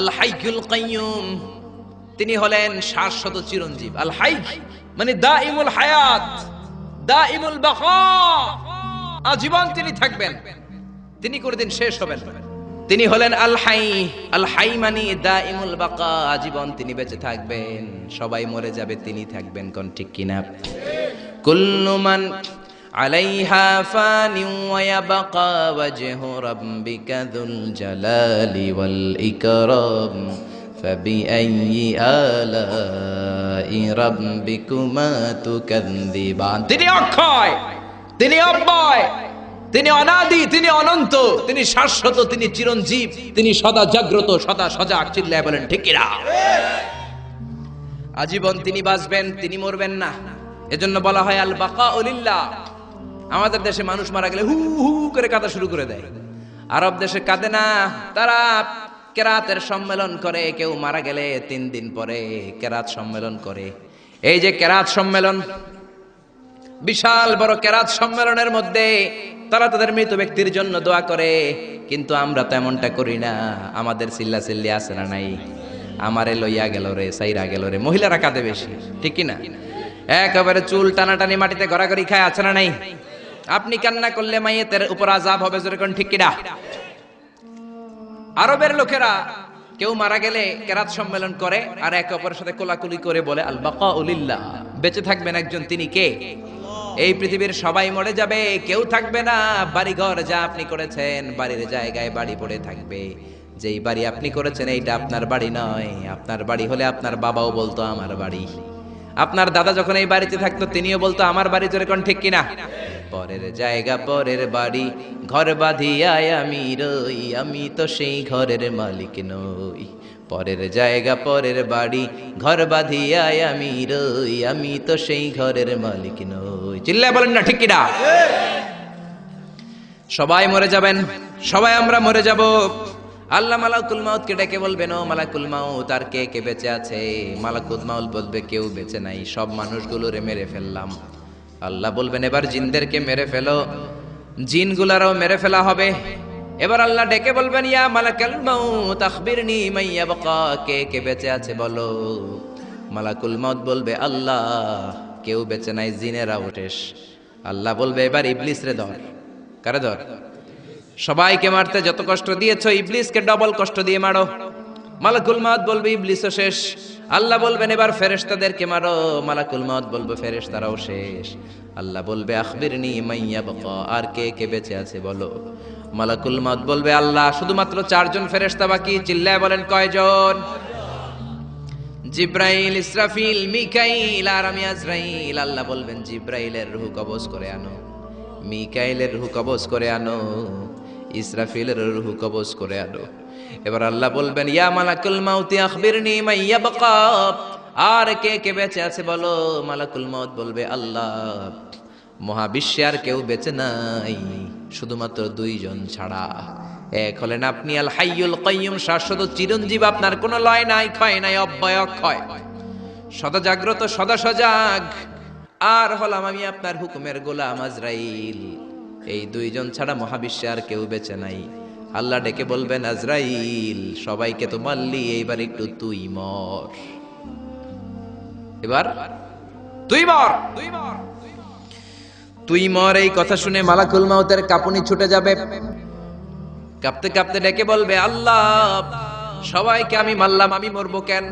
আল হাইয়ুল কাইয়ুম, তিনি হলেন শাশ্বত চিরঞ্জীব। আল হাই মানে দাইমুল হায়াত, দাইমুল বাকা, আজীবন তিনি থাকবেন, তিনি কোনদিন শেষ হবেন। তিনি হলেন আল হাই। আল হাই মানে দাইমুল বাকা, আজীবন তিনি বেঁচে থাকবেন। সবাই মরে যাবে, তিনি থাকবেন, কোন ঠিক কিনা? কুল্লু মান আলাইহা ফানি ওয়া ইয়াবকা ওয়াজহু রাব্বিকা যুল জালালি ওয়াল ইকরাম ফাবিআইয়ি আলাই রাব্বিকুমা তুকাযযিবান। তিনি অক্ষয়, তিনি অব্যয়, তিনি অনাদি, তিনি অনন্ত, তিনি শাশ্বত, তিনি চিরঞ্জীব, তিনি সদা জাগ্রত, সদা সজাগ। চিল্লায় বলেন ঠিক কিনা? আজীবন তিনি বাঁচবেন, তিনি মরবেন না। এজন্য বলা হয় আল বাকাউ লিল্লাহ। আমাদের দেশে মানুষ মারা গেলে হু হু করে কাঁদা শুরু করে দেয়, আরব দেশে কাঁদে না। তারা কেরাতের সম্মেলন করে, কেউ মারা গেলে 3 দিন পরে কেরাত সম্মেলন করে। এই যে কেরাত সম্মেলন, বিশাল বড় কেরাত সম্মেলনের মধ্যে তারা তাদের মৃত ব্যক্তির জন্য দোয়া করে। কিন্তু আমরা তো এমনটা করি না। আমাদের চিল্লা চিল্লি আছে না নাই? আমারে লইয়া গেল রে, সাইরা গেল রে। মহিলারা কাঁদে বেশি, ঠিক কি না? একেবারে চুল টানাটানি মাটিতে গড়াগড়ি খায়, আছে না নাই? আপনি কান্না করলে মাইয়েতের উপর আযাব হবে, জোরে কোন ঠিক কিনা? আরবের লোকেরা কেউ মারা গেলে কেরাত সম্মেলন করে আর একে অপরের সাথে কোলাকুলি করে বলে আল বাকাউ লিল্লাহ, বেঁচে থাকবেন একজন, তিনি কে? এই পৃথিবীর সবাই মরে যাবে, কেউ থাকবে না। বাড়িঘর যা আপনি করেছেন, বাড়ির জায়গায় বাড়ি পড়ে থাকবে। যেই বাড়ি আপনি করেছেন এইটা আপনার বাড়ি নয়। আপনার বাড়ি হলে আপনার বাবাও বলতো আমার বাড়ি। আপনার দাদা যখন এই বাড়িতে থাকতো তিনিও বলতো আমার বাড়ি। জোরে কোন ঠিক কিনা? পরের জায়গা পরের বাড়ি, ঘর বাঁধিয়ায় আমি রই, আমি তো সেই ঘরের মালিক নই। পরের জায়গা পরের বাড়ি, ঘর বাঁধিয়ায় আমি রই, আমি তো সেই ঘরের মালিক নই। চিল্লায় বলেন না ঠিক কিনা? সবাই মরে যাবেন, সবাই আমরা মরে যাব। আল্লাহ মালাকুল মাউতকে ডেকে বলবেন, ও মালাকুল মাউত, আর কে কে বেঁচে আছে? মালাকুল মাউত বলবে, কেউ বেঁচে নাই, সব মানুষগুলোরে মেরে ফেললাম। আল্লাহ বলবেন, এবার জিনদেরকে মেরে ফেলো। জিনগুলারও মেরে ফেলা হবে। এবার আল্লাহ ডেকে বলবেন, ইয়া মালাকুল মাউত আখবিরনি মান ইয়াবকা, কে কে বেঁচে আছে বলো। মালাকুল মাউত বলবে, আল্লাহ কেউ বেঁচে নাই, জিনেরা ওঠেস। আল্লাহ বলবে, এবার ইবলিস রে ধর। কারে ধর? সবাইকে মারতে যত কষ্ট দিয়েছো ইবলিসকে ডবল কষ্ট দিয়ে মারো। মালাকুল মউত বলবে ইবলিসও শেষ। আল্লাহ বলবেন এবার ফেরেশতাদেরকে মারো। মালাকুল মউত বলবে ফেরেশতারাও শেষ। আল্লাহ বলবে আখবিরনি মাইয়া বাকা, আর কে কে বেঁচে আছে বলো। মালাকুল মউত বলবে আল্লাহ শুধুমাত্র 4 জন ফেরেশতা বাকি। চিল্লায় বলেন কয়জন? জিব্রাইল, ইসরাফিল, মিকাইল আর আমি আজরাইল। আল্লাহ বলবেন জিব্রাইলের রূহ কবজ করে আনো, মিকাইলের রূহ কবজ করে আনো, ইসরাফিলের রূহ কবজ করে আনো। এবার আল্লাহ বলবেন ইয়া মালাকুল মাউতি আখবিরনি মাইয়া বাকা, আর কে কে বেঁচে আছে বলো। মালাকুল মউত বলবে আল্লাহ মহাবিশ্বে আর কেউ বেঁচে নাই শুধুমাত্র 2 জন ছাড়া। এক হলেন আপনি আল হাইয়ুল কাইয়ুম, শাশ্বত চিরঞ্জীব, আপনার কোনো লয় নাই, ক্ষয় নাই, অব্যয় অক্ষয়, সদা জাগ্রত, সদা সজাগ। আর হলাম আমি আপনার হুকুমের গোলাম আজরাইল। এই 2 জন ছাড়া মহাবিশ্বে আর কেউ বেঁচে নাই। আল্লাহ ডেকে বলবেন আজরাইল সবাইকে তো মারলি, এইবার একটু তুই মর, এবার তুই মর, তুই মর। এই কথা শুনে মালাকুল মাউতের কাঁপুনি ছুটে যাবে। কাঁপতে কাঁপতে ডেকে বলবে আল্লাহ সবাইকে আমি মারলাম, আমি মরবো কেন?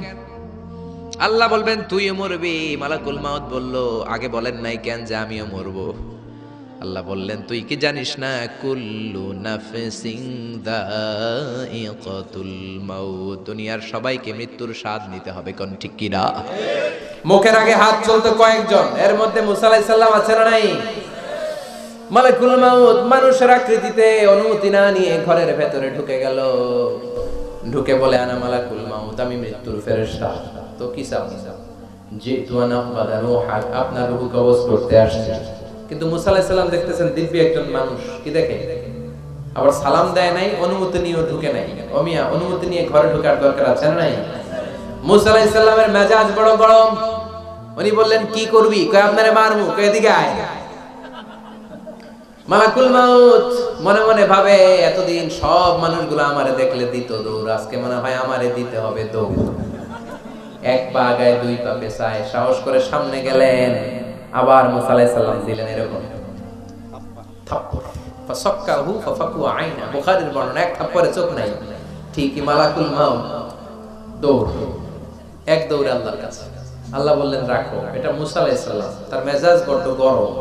আল্লাহ বলবেন তুইও মরবি। মালাকুল মাউত বলল আগে বলেন নাই কেন যে আমিও মরবো? আল্লাহ বললেন তুই কি জানিস না কুল্লু নাফসিন যায়িকাতুল মাউত, দুনিয়ার সবাইকে মৃত্যুর স্বাদ নিতে হবে। কোন ঠিক কি না? মুখের আগে হাত চলতো কয়েকজন, এর মধ্যে মুসা আলাইহিস সালাম আছে না নাই? মালাকুল মাউত মানুষের আকৃতিতে অনুমতি না নিয়ে ঘরের ভেতরে ঢুকে গেল। ঢুকে বলে আনা মালাকুল মাউত, আমি মৃত্যুর ফেরেশতা। তো কি চাও? জিতু আনা বাদা রূহা, আপনার রূহ কবজ করতে আসছে। কিন্তু মুসা আলাইহিস সালাম দেখতেছেন দিব্য একজন মানুষ, কি দেখে? আবার সালাম দেয় নাই, অনুমতি নিয়েও ঢুকে নাই। ওমিয়া অনুমতি নিয়ে ঘরে ঢোকার দরকার আছে না নাই? মুসা আলাইহিস সালামের মেজাজ বড় গরম। উনি বললেন কি করবি? কয় আপনারে মারমু। কয় এদিকে আয়। মালাকুল মাউত মনে মনে ভাবে এতদিন সব মানুষগুলো আমারে দেখলে দিত দৌড়, আজকে মনে হয় আমারে দিতে হবে দৌড়। 1 পা আগায় 2 পা পেছায়, সাহস করে সামনে গেলেন। আবার মুসা আলাইহিস সালাম দিলেন এরকম থাপ্পড়, ফাসাক্কাহু ফাফাকু আইনা। বুখারীর বর্ণনা, 1 থাপ্পড়ে চোখ নাই। ঠিকই মালাকুল মাউত দৌড়, 1 দৌড়ে আল্লাহর কাছে। আল্লাহ বললেন রাখো, এটা মুসা আলাইহিস সালাম, তার মেজাজ বড় গরম,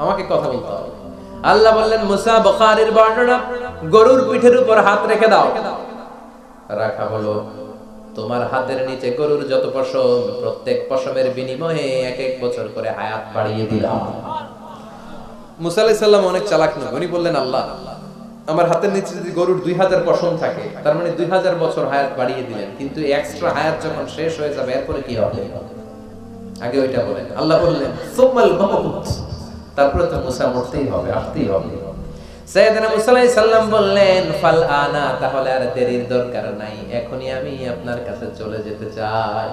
আমাকে কথা বলতে হবে। আল্লাহ বললেন মুসা, বুখারীর বর্ণনা, গরুর পিঠের উপর হাত রেখে দাও। রাখা হলো। তোমার হাতের নিচে গরুর যত পশম, প্রত্যেক পশমের বিনিময়ে 1 বছর করে হায়াত বাড়িয়ে দিলাম। মুসা আলাইহিস সালাম অনেক চালাক না, উনি বললেন আল্লাহ আমার হাতের নিচে যদি গরুর 2000 পশম থাকে, তার মানে 2000 বছর হায়াত বাড়িয়ে দিলেন। কিন্তু এক্সট্রা হায়াত যখন শেষ হয়ে যাবে এরপরে কি হবে? আগে ওইটা বলেন। আল্লাহ বললেন সুমাল মাউত, তারপরে তো মুসা মরতেই হবে, আসতেই হবে। সাইয়েদনা মুসা আলাইহিস সালাম বললেন ফাল আনা, তাহলে আর দেরির দরকার নাই, এখনই আমি আপনার কাছে চলে যেতে চাই।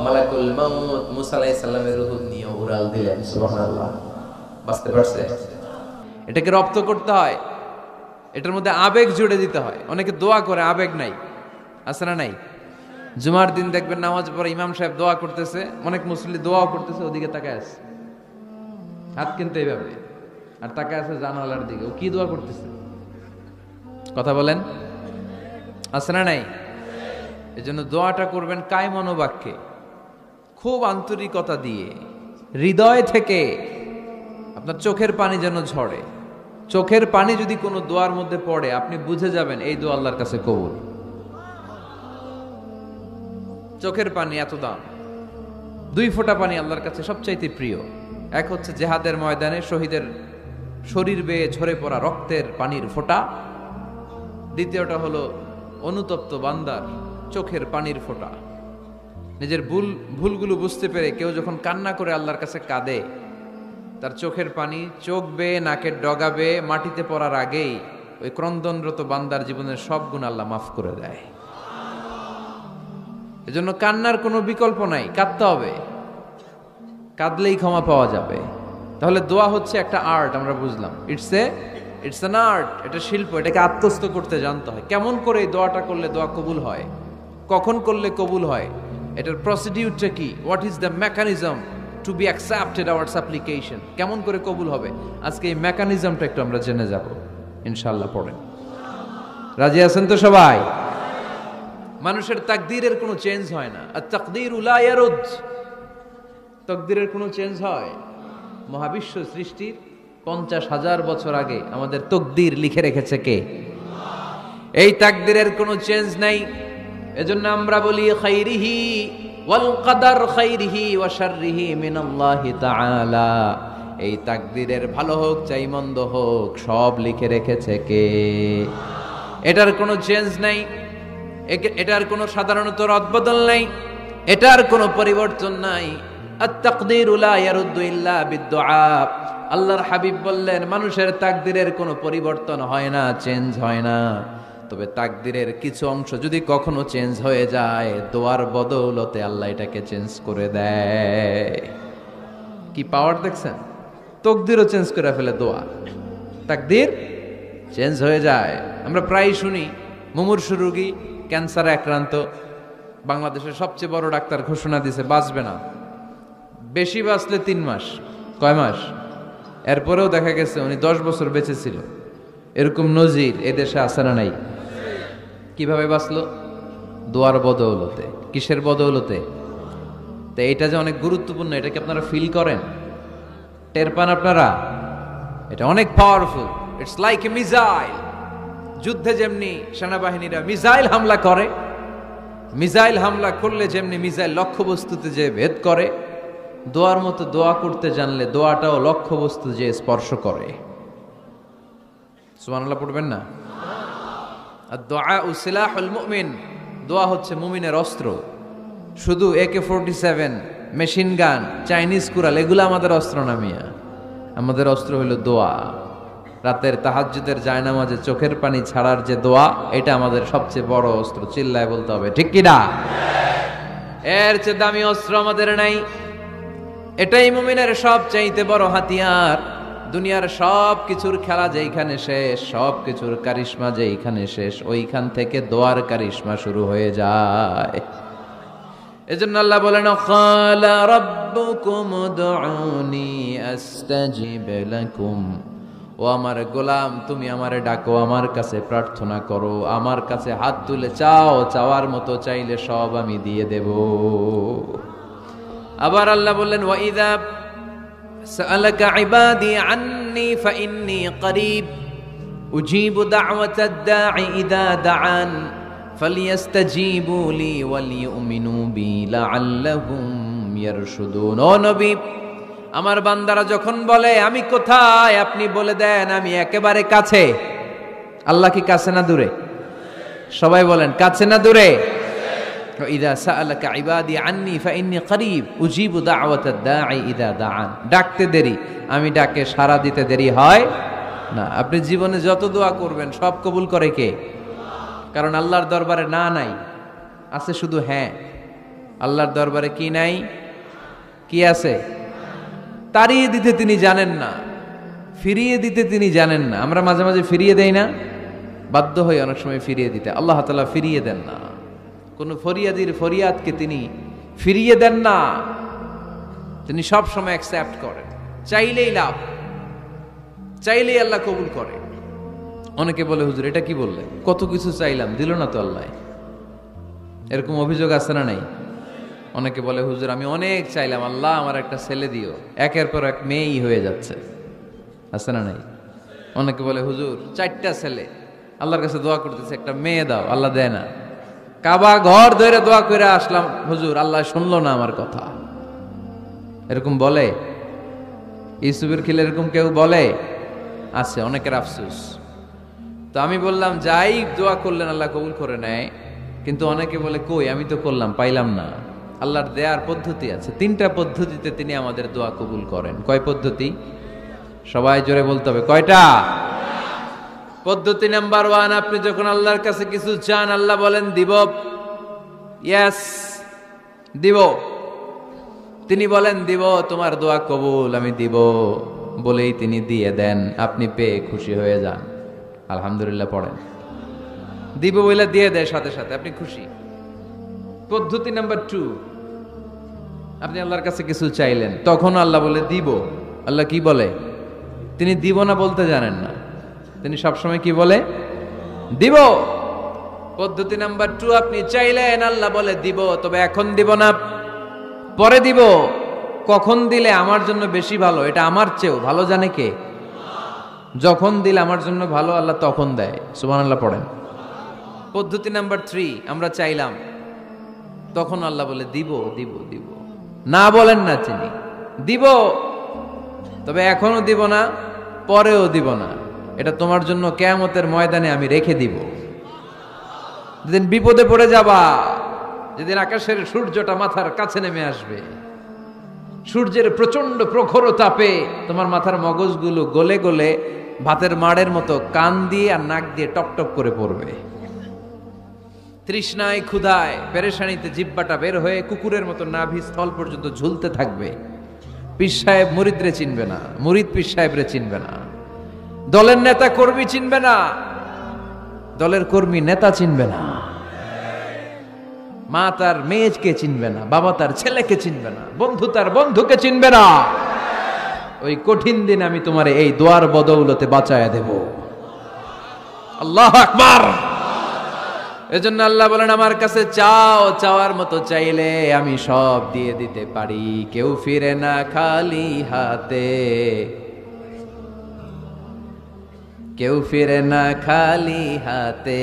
মালাকুল মাউত মুসা আলাইহিস সালামের রূহ নিয়ে উড়াল দিলেন। সুবহানাল্লাহ। বুঝতে পারছে? এটাকে রপ্ত করতে হয়, এটার মধ্যে আবেগ জুড়ে দিতে হয়। অনেকে দোয়া করে আবেগ নাই, আছে না নাই? জুমার দিন দেখবেন নামাজ পড়ে ইমাম সাহেব দোয়া করতেছে, অনেক মুসল্লি দোয়াও করতেছে, ওদিকে তাকায় আছে, হাত কিন্তু এইভাবে, আর তাকায় আছে জানালার দিকে। ও কি দোয়া করতেছে? কথা বলেন, আছে না নাই? এজন্য দোয়াটা করবেন কায় মনোবাক্যে, খুব আন্তরিকতা দিয়ে, হৃদয় থেকে। আপনার চোখের পানি যেন ঝরে। চোখের পানি যদি কোনো দোয়ার মধ্যে পড়ে, আপনি বুঝে যাবেন এই দোয়া আল্লাহর কাছে কবুল। চোখের পানি এত দাম। 2 ফোঁটা পানি আল্লাহর কাছে সবচাইতে প্রিয়। এক হচ্ছে জিহাদের ময়দানে শহীদের শরীর বেয়ে ঝরে পড়া রক্তের পানির ফোঁটা। দ্বিতীয়টা হলো অনুতপ্ত বান্দার চোখের পানির ফোঁটা। নিজের ভুলগুলো বুঝতে পেরে কেউ যখন কান্না করে আল্লাহর কাছে কাঁদে, তার চোখের পানি চোখ বেয়ে নাকের ডগা বেয়ে মাটিতে পড়ার আগেই ওই ক্রন্দনরত বান্দার জীবনের সব গুণ আল্লাহ মাফ করে দেয়। এজন্য কান্নার কোনো বিকল্প নাই, কাঁদতে হবে, কাঁদলেই ক্ষমা পাওয়া যাবে। তাহলে দোয়া হচ্ছে একটা আর্ট, আমরা বুঝলাম। ইটস অ্যান আর্ট, এটা শিল্প, এটাকে আত্মস্থ করতে জানতে হয়। কেমন করে এই দোয়াটা করলে দোয়া কবুল হয়, কখন করলে কবুল হয়, এটার প্রসিডিউরটা কি, what is the mechanism two be accepted hour সাপ্লিকেশন, কেমন করে কবুল হবে, আজকে এই মেকানিজমটা একটু আমরা জেনে যাব ইনশাআল্লাহ পড়েন। রাজি আছেন তো সবাই? মানুষের তাকদীরের কোনো চেঞ্জ হয় না। আর তাকদীর লা ইয়ারুদ, তাকদীরের কোনো চেঞ্জ হয়? মহাবিশ্ব সৃষ্টির 50,000 বছর আগে আমাদের তাকদীর লিখে রেখেছে কে? এই তাকদীরের কোনো চেঞ্জ নাই। এজন্য আমরা বলি খাইরিহি ওয়াল কদর খাইরিহি ওয়া শাররিহি মিনাল্লাহি তাআলা। এই তাকদীরের ভালো হোক চাই মন্দ হোক সব লিখে রেখেছে কে? এটার কোনো চেঞ্জ নাই, এটার কোনো সাধারণত রদবদল নাই, এটার কোনো পরিবর্তন নাই। আত-তাকদীরু লা ইয়ারুদ্দু ইল্লা বিদ-দুআ। আল্লাহর হাবিব বললেন মানুষের তাকদীরের কোনো পরিবর্তন হয় না, চেঞ্জ হয় না। তবে তাকদীরের কিছু অংশ যদি কখনো চেঞ্জ হয়ে যায়, দোয়ার বদৌলতে আল্লাহ এটাকে চেঞ্জ করে দেয়। কি পাওয়ার দেখছেন? তাকদীরও চেঞ্জ করে ফেলে দোয়া, তাকদীর চেঞ্জ হয়ে যায়। আমরা প্রায় শুনি মুমূর্ষু রোগী, ক্যান্সারে আক্রান্ত, বাংলাদেশের সবচেয়ে বড় ডাক্তার ঘোষণা দিয়েছে বাঁচবে না, বেশি বাঁচলে 3 মাস। কয় মাস? এরপরেও দেখা গেছে উনি 10 বছর বেঁচে ছিল। এরকম নজির এদেশে আছে না নাই? কিভাবে বাঁচলো? দোয়ার বদৌলতে। কিসের বদৌলতে? তো এটা যে অনেক গুরুত্বপূর্ণ, এটা কি আপনারা ফিল করেন, টের পান আপনারা? এটা অনেক powerful. It's like a missile. যুদ্ধে যেমনি সেনাবাহিনীরা মিসাইল হামলা করে, মিসাইল হামলা করলে যেমনি মিসাইল লক্ষ্যবস্তুতে যে ভেদ করে, দোয়ার মতো দোয়া করতে জানলে দোয়াটাও লক্ষ্যবস্তু যে স্পর্শ করে। সুবহানাল্লাহ পড়বেন না? আর দোয়া সিলাহুল মুমিন, দোয়া হচ্ছে মুমিনের অস্ত্র। শুধু AK-47, machine gun, Chinese Corel এগুলো আমাদের অস্ত্র না মিয়া। আমাদের অস্ত্র হলো দোয়া। রাতের তাহাজ্জুদের জায়নামাজে চোখের পানি ছাড়ার যে দোয়া, এটা আমাদের সবচেয়ে বড় অস্ত্র। চিল্লায় বলতে হবে ঠিক কি না? এর চেয়ে দামি অস্ত্র আমাদের নাই। এটাই মুমিনের সবচাইতে বড় হাতিয়ার। দুনিয়ার সব কিছুর খেলা যেইখানে শেষ, সব কিছুর কারিশমা যেইখানে শেষ, ওইখান থেকে দোয়ার কারিশমা শুরু হয়ে যায়। এজন্য আল্লাহ বলেন ক্বালা রাব্বুকুম উদউনি আস্তাজিব লাকুম। ও আমার গোলাম, তুমি আমারে ডাকো, আমার কাছে প্রার্থনা করো, আমার কাছে হাত তুলে চাও, চাওয়ার মতো চাইলে সব আমি দিয়ে দেব। আবার আল্লাহ বললেন ওয়া ইযা সাআলাকা ইবাদি আন্নী ফাইন্নী করিব উজিবু দাওয়াতাদ দাঈ ইযা দাআন ফালিয়াস্তাজিবু লি ওয়ালিউমিনু বি লাআল্লাহুম ইয়ারশুদুন। ও নবী, আমার বান্দারা যখন বলে আমি কোথায়, আপনি বলে দেন আমি একেবারে কাছে। আল্লাহ কি কাছে না দূরে? সবাই বলেন কাছে না দূরে? ইযা সাআলাকা ইবাদি আন্নী ফাইন্নী করিব উজিবু দাওয়াতাদ দাঈ ইযা দাআন। ডাকতে দেরি, আমি ডাকে সাড়া দিতে দেরি হয় না। আপনি জীবনে যত দোয়া করবেন সব কবুল করে কে? কারণ আল্লাহর দরবারে না নাই, আছে শুধু হ্যাঁ। আল্লাহর দরবারে কি নাই? কি আছে? তাড়িয়ে দিতে তিনি জানেন না, ফিরিয়ে দিতে তিনি জানেন না। আমরা মাঝে মাঝে ফিরিয়ে দেই না, বাধ্য হয়ে অনেক সময় ফিরিয়ে দিতে। আল্লাহ তাআলা ফিরিয়ে দেন না। কোন ফরিয়াদির ফরিয়াদকে তিনি ফিরিয়ে দেন না, তিনি সব সময় অ্যাকসেপ্ট করেন। চাইলেই লাভ, চাইলেই আল্লাহ কবুল করে। অনেকে বলে হুজুর এটা কি বললেন, কত কিছু চাইলাম দিল না তো আল্লাহ। এরকম অভিযোগ আছে না নাই? অনেকে বলে হুজুর আমি অনেক চাইলাম, আল্লাহ আমার একটা ছেলে দিও, একের পর এক মেয়েই হয়ে যাচ্ছে। আছে না নাই? অনেকে বলে হুজুর 4টা ছেলে, আল্লাহর কাছে দোয়া করতেছে একটা মেয়ে দাও, আল্লাহ দেয় না। কাবা ঘর ধরে দোয়া করে আসলাম, হুজুর আল্লাহ শুনলো না আমার কথা। এরকম বলে? ইউসুফের খিলে এরকম কেউ বলে? আছে, অনেকের আফসোস। তো আমি বললাম যাই দোয়া করলেন আল্লাহ কবুল করে নেয়, কিন্তু অনেকে বলে কই আমি তো করলাম পাইলাম না। আল্লাহর দেয়ার পদ্ধতি আছে, 3টা পদ্ধতিতে তিনি আমাদের দোয়া কবুল করেন। কয় পদ্ধতি? সবাই জোরে বলতে হবে, কয়টা? পদ্ধতি নাম্বার 1, আপনি যখন আল্লাহর কাছে কিছু চান আল্লাহ বলেন দিব, ইয়েস দিব। তিনি বলেন দিব, তোমার দোয়া কবুল, আমি দিব বলেই তিনি দিয়ে দেন। আপনি পেয়ে খুশি হয়ে যান, আলহামদুলিল্লাহ পড়েন। দিব বলে দিয়ে দেয় সাথে সাথে, আপনি খুশি। পদ্ধতি নাম্বার 2, আপনি আল্লাহর কাছে কিছু চাইলেন, তখন আল্লাহ বলে দিব। আল্লাহ কি বলে? তিনি দিব না বলতে জানেন না, তিনি সবসময় কি বলে? দিব। পদ্ধতি নাম্বার 2, আপনি চাইলেন, আল্লাহ বলে দিব, তবে এখন দিব না, পরে দিব। কখন দিলে আমার জন্য বেশি ভালো, এটা আমার চেয়েও ভালো জানে কে? যখন দিলে আমার জন্য ভালো, আল্লাহ তখন দেয়। সুবহানাল্লাহ পড়েন। পদ্ধতি নাম্বার 3, আমরা চাইলাম, তখন আল্লাহ বলে দিব দিব দিব, না বলেন না তিনি, দিব, তবে এখনো দিব না, পরেও দিব না, এটা তোমার জন্য কিয়ামতের ময়দানে আমি রেখে দিব। যেদিন বিপদে পড়ে যাবা, যেদিন আকাশের সূর্যটা মাথার কাছে নেমে আসবে, সূর্যের প্রচন্ড প্রখর তাপে তোমার মাথার মগজগুলো গলে গলে ভাতের মাড়ের মতো কান দিয়ে আর নাক দিয়ে টপটপ করে পড়বে। তৃষ্ণায় ক্ষুধায় পেরেশানিতে জিহ্বাটা বের হয়ে কুকুরের মতো নাভি স্থল পর্যন্ত ঝুলতে থাকবে। পীর সাহেব মুরিদরে চিনবে না, মুরিদ পীর সাহেবরে চিনবে না, দলের নেতা কর্মী চিনবে না, দলের কর্মী নেতা চিনবে না, মা তার মেয়েকে চিনবে না, বাবা তার ছেলেকে চিনবে না, বন্ধু তার বন্ধুকে চিনবে না। ওই কঠিন দিন আমি তোমারে এই দোয়ার বদৌলতে বাঁচায়া দেব। আল্লাহু আকবার। এজন্য আল্লাহ বলেন, আমার কাছে চাও, চাওয়ার মতো চাইলে আমি সব দিয়ে দিতে পারি। কেউ ফিরে না খালি হাতে, কেউ ফিরে না খালি হাতে,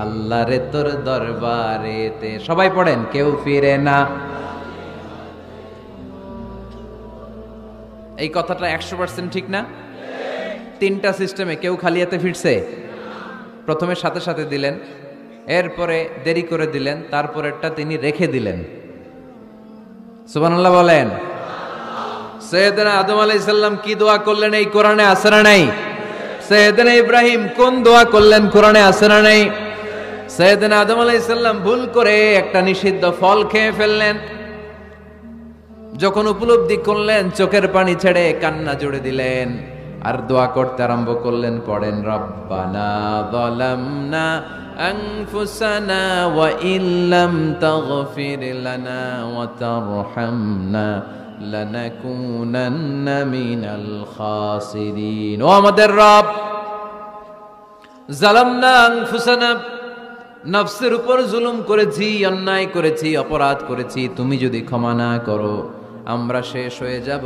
আল্লাহরে তোর দরবারেতে। সবাই পড়েন, কেউ ফিরে না। এই কথাটা 100% ঠিক না? 3টা সিস্টেমে কেউ খালি হাতে ফিরছে? প্রথমে সাথে সাথে দিলেন, এরপরে দেরি করে দিলেন, তারপরেরটা তিনি রেখে দিলেন। সুবহানাল্লাহ বলেন। সৈয়দনা আদম আলাইহিস সালাম কি দোয়া করলেন এই কোরআনে আছে না নাই? সৈয়দনা ইব্রাহিম কোন দোয়া করলেন কোরআনে আছে না নাই? সৈয়দনা আদম আলাইহিস সালাম ভুল করে একটা নিষিদ্ধ ফল খেয়ে ফেললেন, যখন উপলব্ধি করলেন চোখের পানি ছেড়ে কান্না জুড়ে দিলেন আর দোয়া করতে আরম্ভ করলেন। পড়েন, রব্বানা যালামনা আনফুসানা ওয়া ইল্লাম তাগফির লানা ওয়া তারহামনা লানাকুনান্না মিনাল খাসিরিন। ও আমাদের রব, যালামনা আনফুসানা, নফসের উপর জুলুম করেছি, অন্যায় করেছি, অপরাধ করেছি, তুমি যদি ক্ষমা না করো আমরা শেষ হয়ে যাব,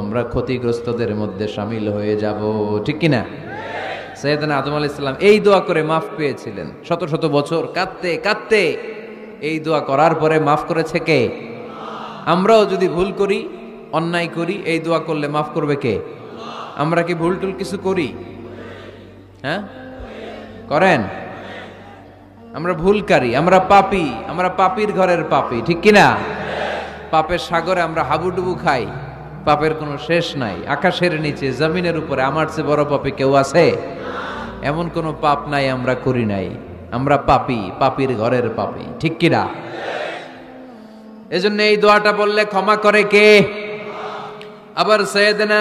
আমরা ক্ষতিগ্রস্তদের মধ্যে শামিল হয়ে যাব। ঠিক কিনা? সৈয়দনা আদম আলাইহিস সালাম এই দোয়া করে মাফ পেয়েছিলেন। শত শত বছর কাঁদতে কাঁদতে এই দোয়া করার পরে মাফ করেছে কে? আমরাও যদি ভুল করি, অন্যায় করি, এই দোয়া করলে মাফ করবে কে? আমরা কি ভুল টুল কিছু করি? হ্যাঁ, করেন? আমরা ভুলকারী, আমরা পাপী, আমরা পাপীর ঘরের পাপী। ঠিক কিনা? পাপের সাগরে আমরা হাবুডুবু খাই, পাপের কোনো শেষ নাই। আকাশের নিচে, জমিনের উপরে আমার চেয়ে বড় পাপী কেউ আছে? এমন কোনো পাপ নাই আমরা করি নাই। আমরা পাপী, পাপীর ঘরের পাপী। ঠিক কিনা? এজন্য এই দোয়াটা বললে ক্ষমা করে কে? আবার সাইয়েদনা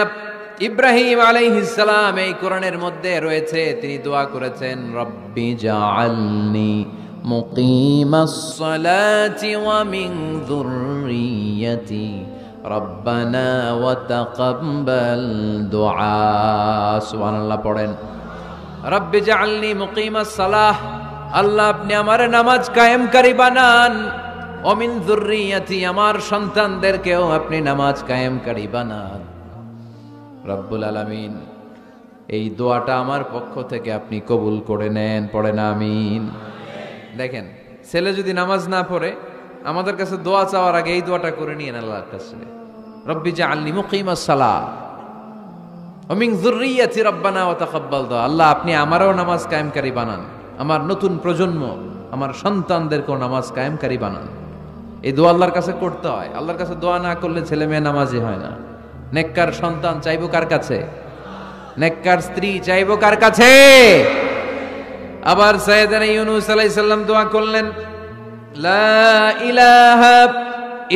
ইব্রাহিম আলাইহিস সালাম এই কোরআনের মধ্যে রয়েছে, তিনি দোয়া করেছেন, রব্বি জাআলনি মুকিমাস সালাতি ওয়া মিন যুররিয়্যাতি রব্বানা ওয়া তাকাব্বাল দুআ। সুবহানাল্লাহ পড়েন, রব্বি জাআলনি মুকিমাস সালাহ, আল্লাহ আপনি আমার নামাজ কায়েমকারী বানান, ওয়া মিন যুররিয়্যাতি, আমার সন্তানদেরকেও আপনি নামাজ কায়েমকারী বানান। রব্বুল আলামিন এই দোয়াটা আমার পক্ষ থেকে আপনি কবুল করে নেন। পড়েন আমিন। দেখেন, ছেলে যদি নামাজ না পড়ে আমাদের কাছে দোয়া চাওয়ার আগে এই দোয়াটা করে নিয়েন আল্লাহর কাছে, রব্বি জাআলনি মুকিমাস সালাহ ওয়া মিন যুররিয়্যাতি রব্বানা ওয়া তাকাব্বাল দুআ। আল্লাহ আপনি আমারও নামাজ কায়েমকারী বানান, আমার নতুন প্রজন্ম, আমার সন্তানদেরকেও নামাজ কায়েমকারী বানান। এই দোয়া আল্লাহর কাছে করতে হয়। আল্লাহর কাছে দোয়া না করলে ছেলে মেয়ে নামাজি হয় না। নেককার সন্তান চাইবো কার কাছে? নেককার স্ত্রী চাইবো কার কাছে? আবার সাইয়েদনা ইউনূস আলাইহিস সালাম দোয়া করলেন, লা ইলাহা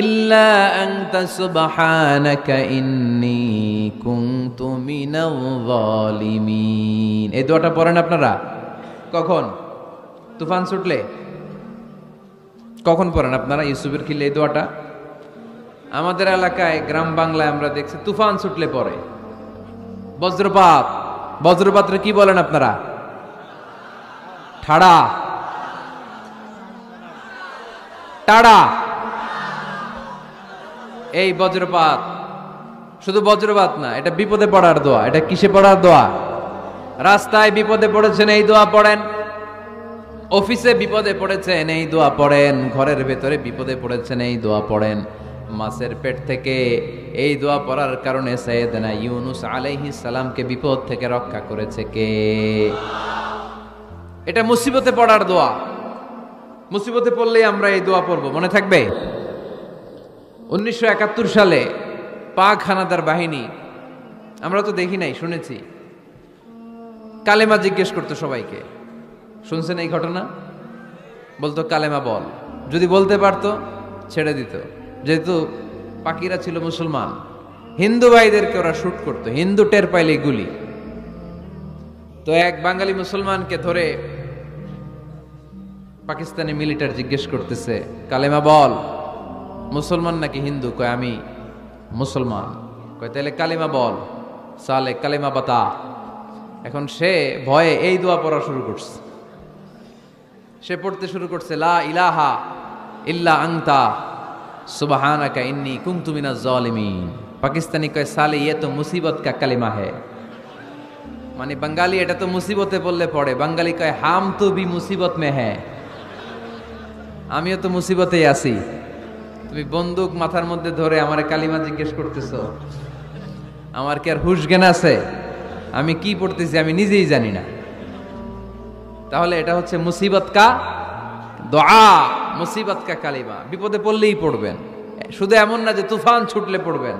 ইল্লা আনতা সুবহানাকা ইন্নী কুনতু মিনাল যালিমিন। এই দোয়াটা পড়েন আপনারা কখন? তুফান ছুটলে? কখন পড়েন আপনারা ইউসুফের খিলে এই দোয়াটা? আমাদের এলাকায় গ্রাম বাংলায় আমরা দেখছি তুফান ছুটলে পড়ে, বজ্রপাত, বজ্রপাতরে কি বলেন আপনারা? ঠাড়া, টাড়া। এই বজ্রপাত শুধু বজ্রপাত না, এটা বিপদে পড়ার দোয়া। এটা কিসে পড়ার দোয়া? রাস্তায় বিপদে পড়েছেন, এই দোয়া পড়েন। অফিসে বিপদে পড়েছেন, এই দোয়া পড়েন। ঘরের ভেতরে বিপদে পড়েছেন, এই দোয়া পড়েন। মাছের পেট থেকে এই দোয়া পড়ার কারণে সাইয়েদনা ইউনুস আলাইহিস সালামকে বিপদ থেকে রক্ষা করেছে কে? এটা মুসিবতে পড়ার দোয়া। মুসিবতে পড়লেই আমরা এই দোয়া পড়ব, মনে থাকবে? 1971 সালে পাক হানাদার বাহিনী, আমরা তো দেখি নাই, শুনেছি, কালেমা জিজ্ঞেস করতো সবাইকে। শুনছেন এই ঘটনা? বলতো কালেমা বল, যদি বলতে পারতো ছেড়ে দিত। যেহেতু পাকিরা ছিল মুসলমান, হিন্দু ভাইদেরকে ওরা শুট করতো, হিন্দু টের পাইলে গুলি। তো এক বাঙালি মুসলমানকে ধরে পাকিস্তানি মিলিটার জিজ্ঞেস করতেছে, কালেমা বল, মুসলমান নাকি হিন্দু? কয় আমি মুসলমান। কয় তাহলে কালেমা বল, সালে কালেমা বাতা। এখন সে ভয়ে এই দোয়া পড়া শুরু করছে। সে পড়তে শুরু করছে, লা ইলাহা ইল্লা আনতা সুবহানাকা ইন্নী কুনতু মিনাজ জালিমিন। পাকিস্তানি কয় সালে ये तो मुसीबत का कलिमा है। মানে বাঙালি এটা তো মুসিবতে পড়লে পড়ে, বাঙালি কয় হাম তো भी मुसीबत में है, আমিও তো মুসিবতেই আছি। তুমি বন্দুক মাথার মধ্যে ধরে আমারে কালিমা জিজ্ঞেস করতেছো, আমার কি আর হুশ জ্ঞান আছে? আমি কি পড়তেছি আমি নিজেই জানি না। তাহলে এটা হচ্ছে মুসিবত কা দোয়া, মুসিবত কা কালিমা। বিপদে পড়লেই পড়বেন, শুধু এমন না যে তুফান ছুটলে পড়বেন,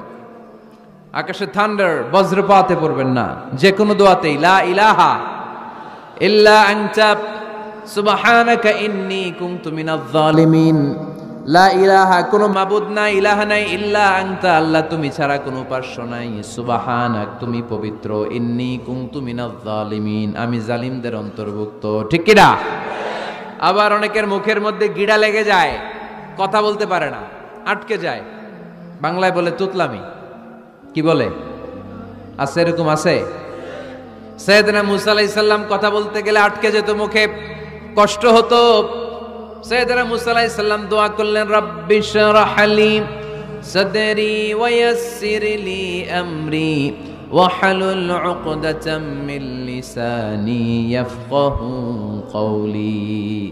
আকাশে থান্ডার বজ্রপাতে পড়বেন না। যে কোনো দোয়াতেই লা ইলাহা ইল্লা আনতা সুবহানাকা ইন্নী কুনতু মিনাজ জালিমিন। লা ইলাহা, কোনো মাবুদ নাই, ইলাহা নাই, ইল্লা আনতা, আল্লাহ তুমি ছাড়া কোনো উপাস্য নাই, সুবহানাক, তুমি পবিত্র, ইন্নী কুনতু মিনাজ জালিমিন, আমি জালিমদের অন্তর্ভুক্ত। ঠিক কি না? আবার অনেকের মুখের মধ্যে গিড়া লেগে যায়, কথা বলতে পারে না, আটকে যায়। বাংলায় বলে তুতলামি। কি বলে? আছে, এরকম আছে। সাইয়েদনা মুসা আলাইহিস সালাম কথা বলতে গেলে আটকে যেত, মুখে কষ্ট হতো। সাইয়েদনা মুসা আলাইহিস সালাম দোয়া করলেন, রাব্বি শরহ লি সাদরি ওয়া ইয়াসসির লি আমরি ওয়াহলুল উকদাতাম মিন লিসানি ইয়াফকাহু কওলি।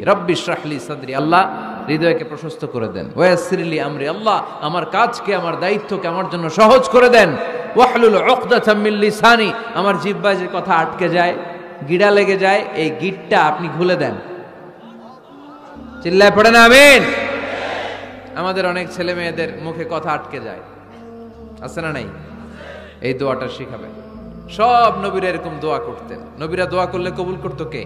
রাব্বি শরহ লি সাদরি, আল্লাহ হৃদয়কে প্রশস্ত করে দেন। ওয়া ইয়াসসির লি আমরি, আল্লাহ আমার কাজকে, আমার দায়িত্বকে আমার জন্য সহজ করে দেন। ওয়াহলুল উকদাতাম মিন লিসানি, আমার জিহ্বায় যে কথা আটকে যায়, গিড়া লেগে যায়, এই গিটটা আপনি খুলে দেন। চিল্লায় পড়েন আমিন। আমাদের অনেক ছেলে মেয়েদের মুখে কথা আটকে যায়, আছে না নাই? এই দোয়াটা শিখাবেন। সব নবীরা এরকম দোয়া করতেন। নবীরা দোয়া করলে কবুল করতো কে?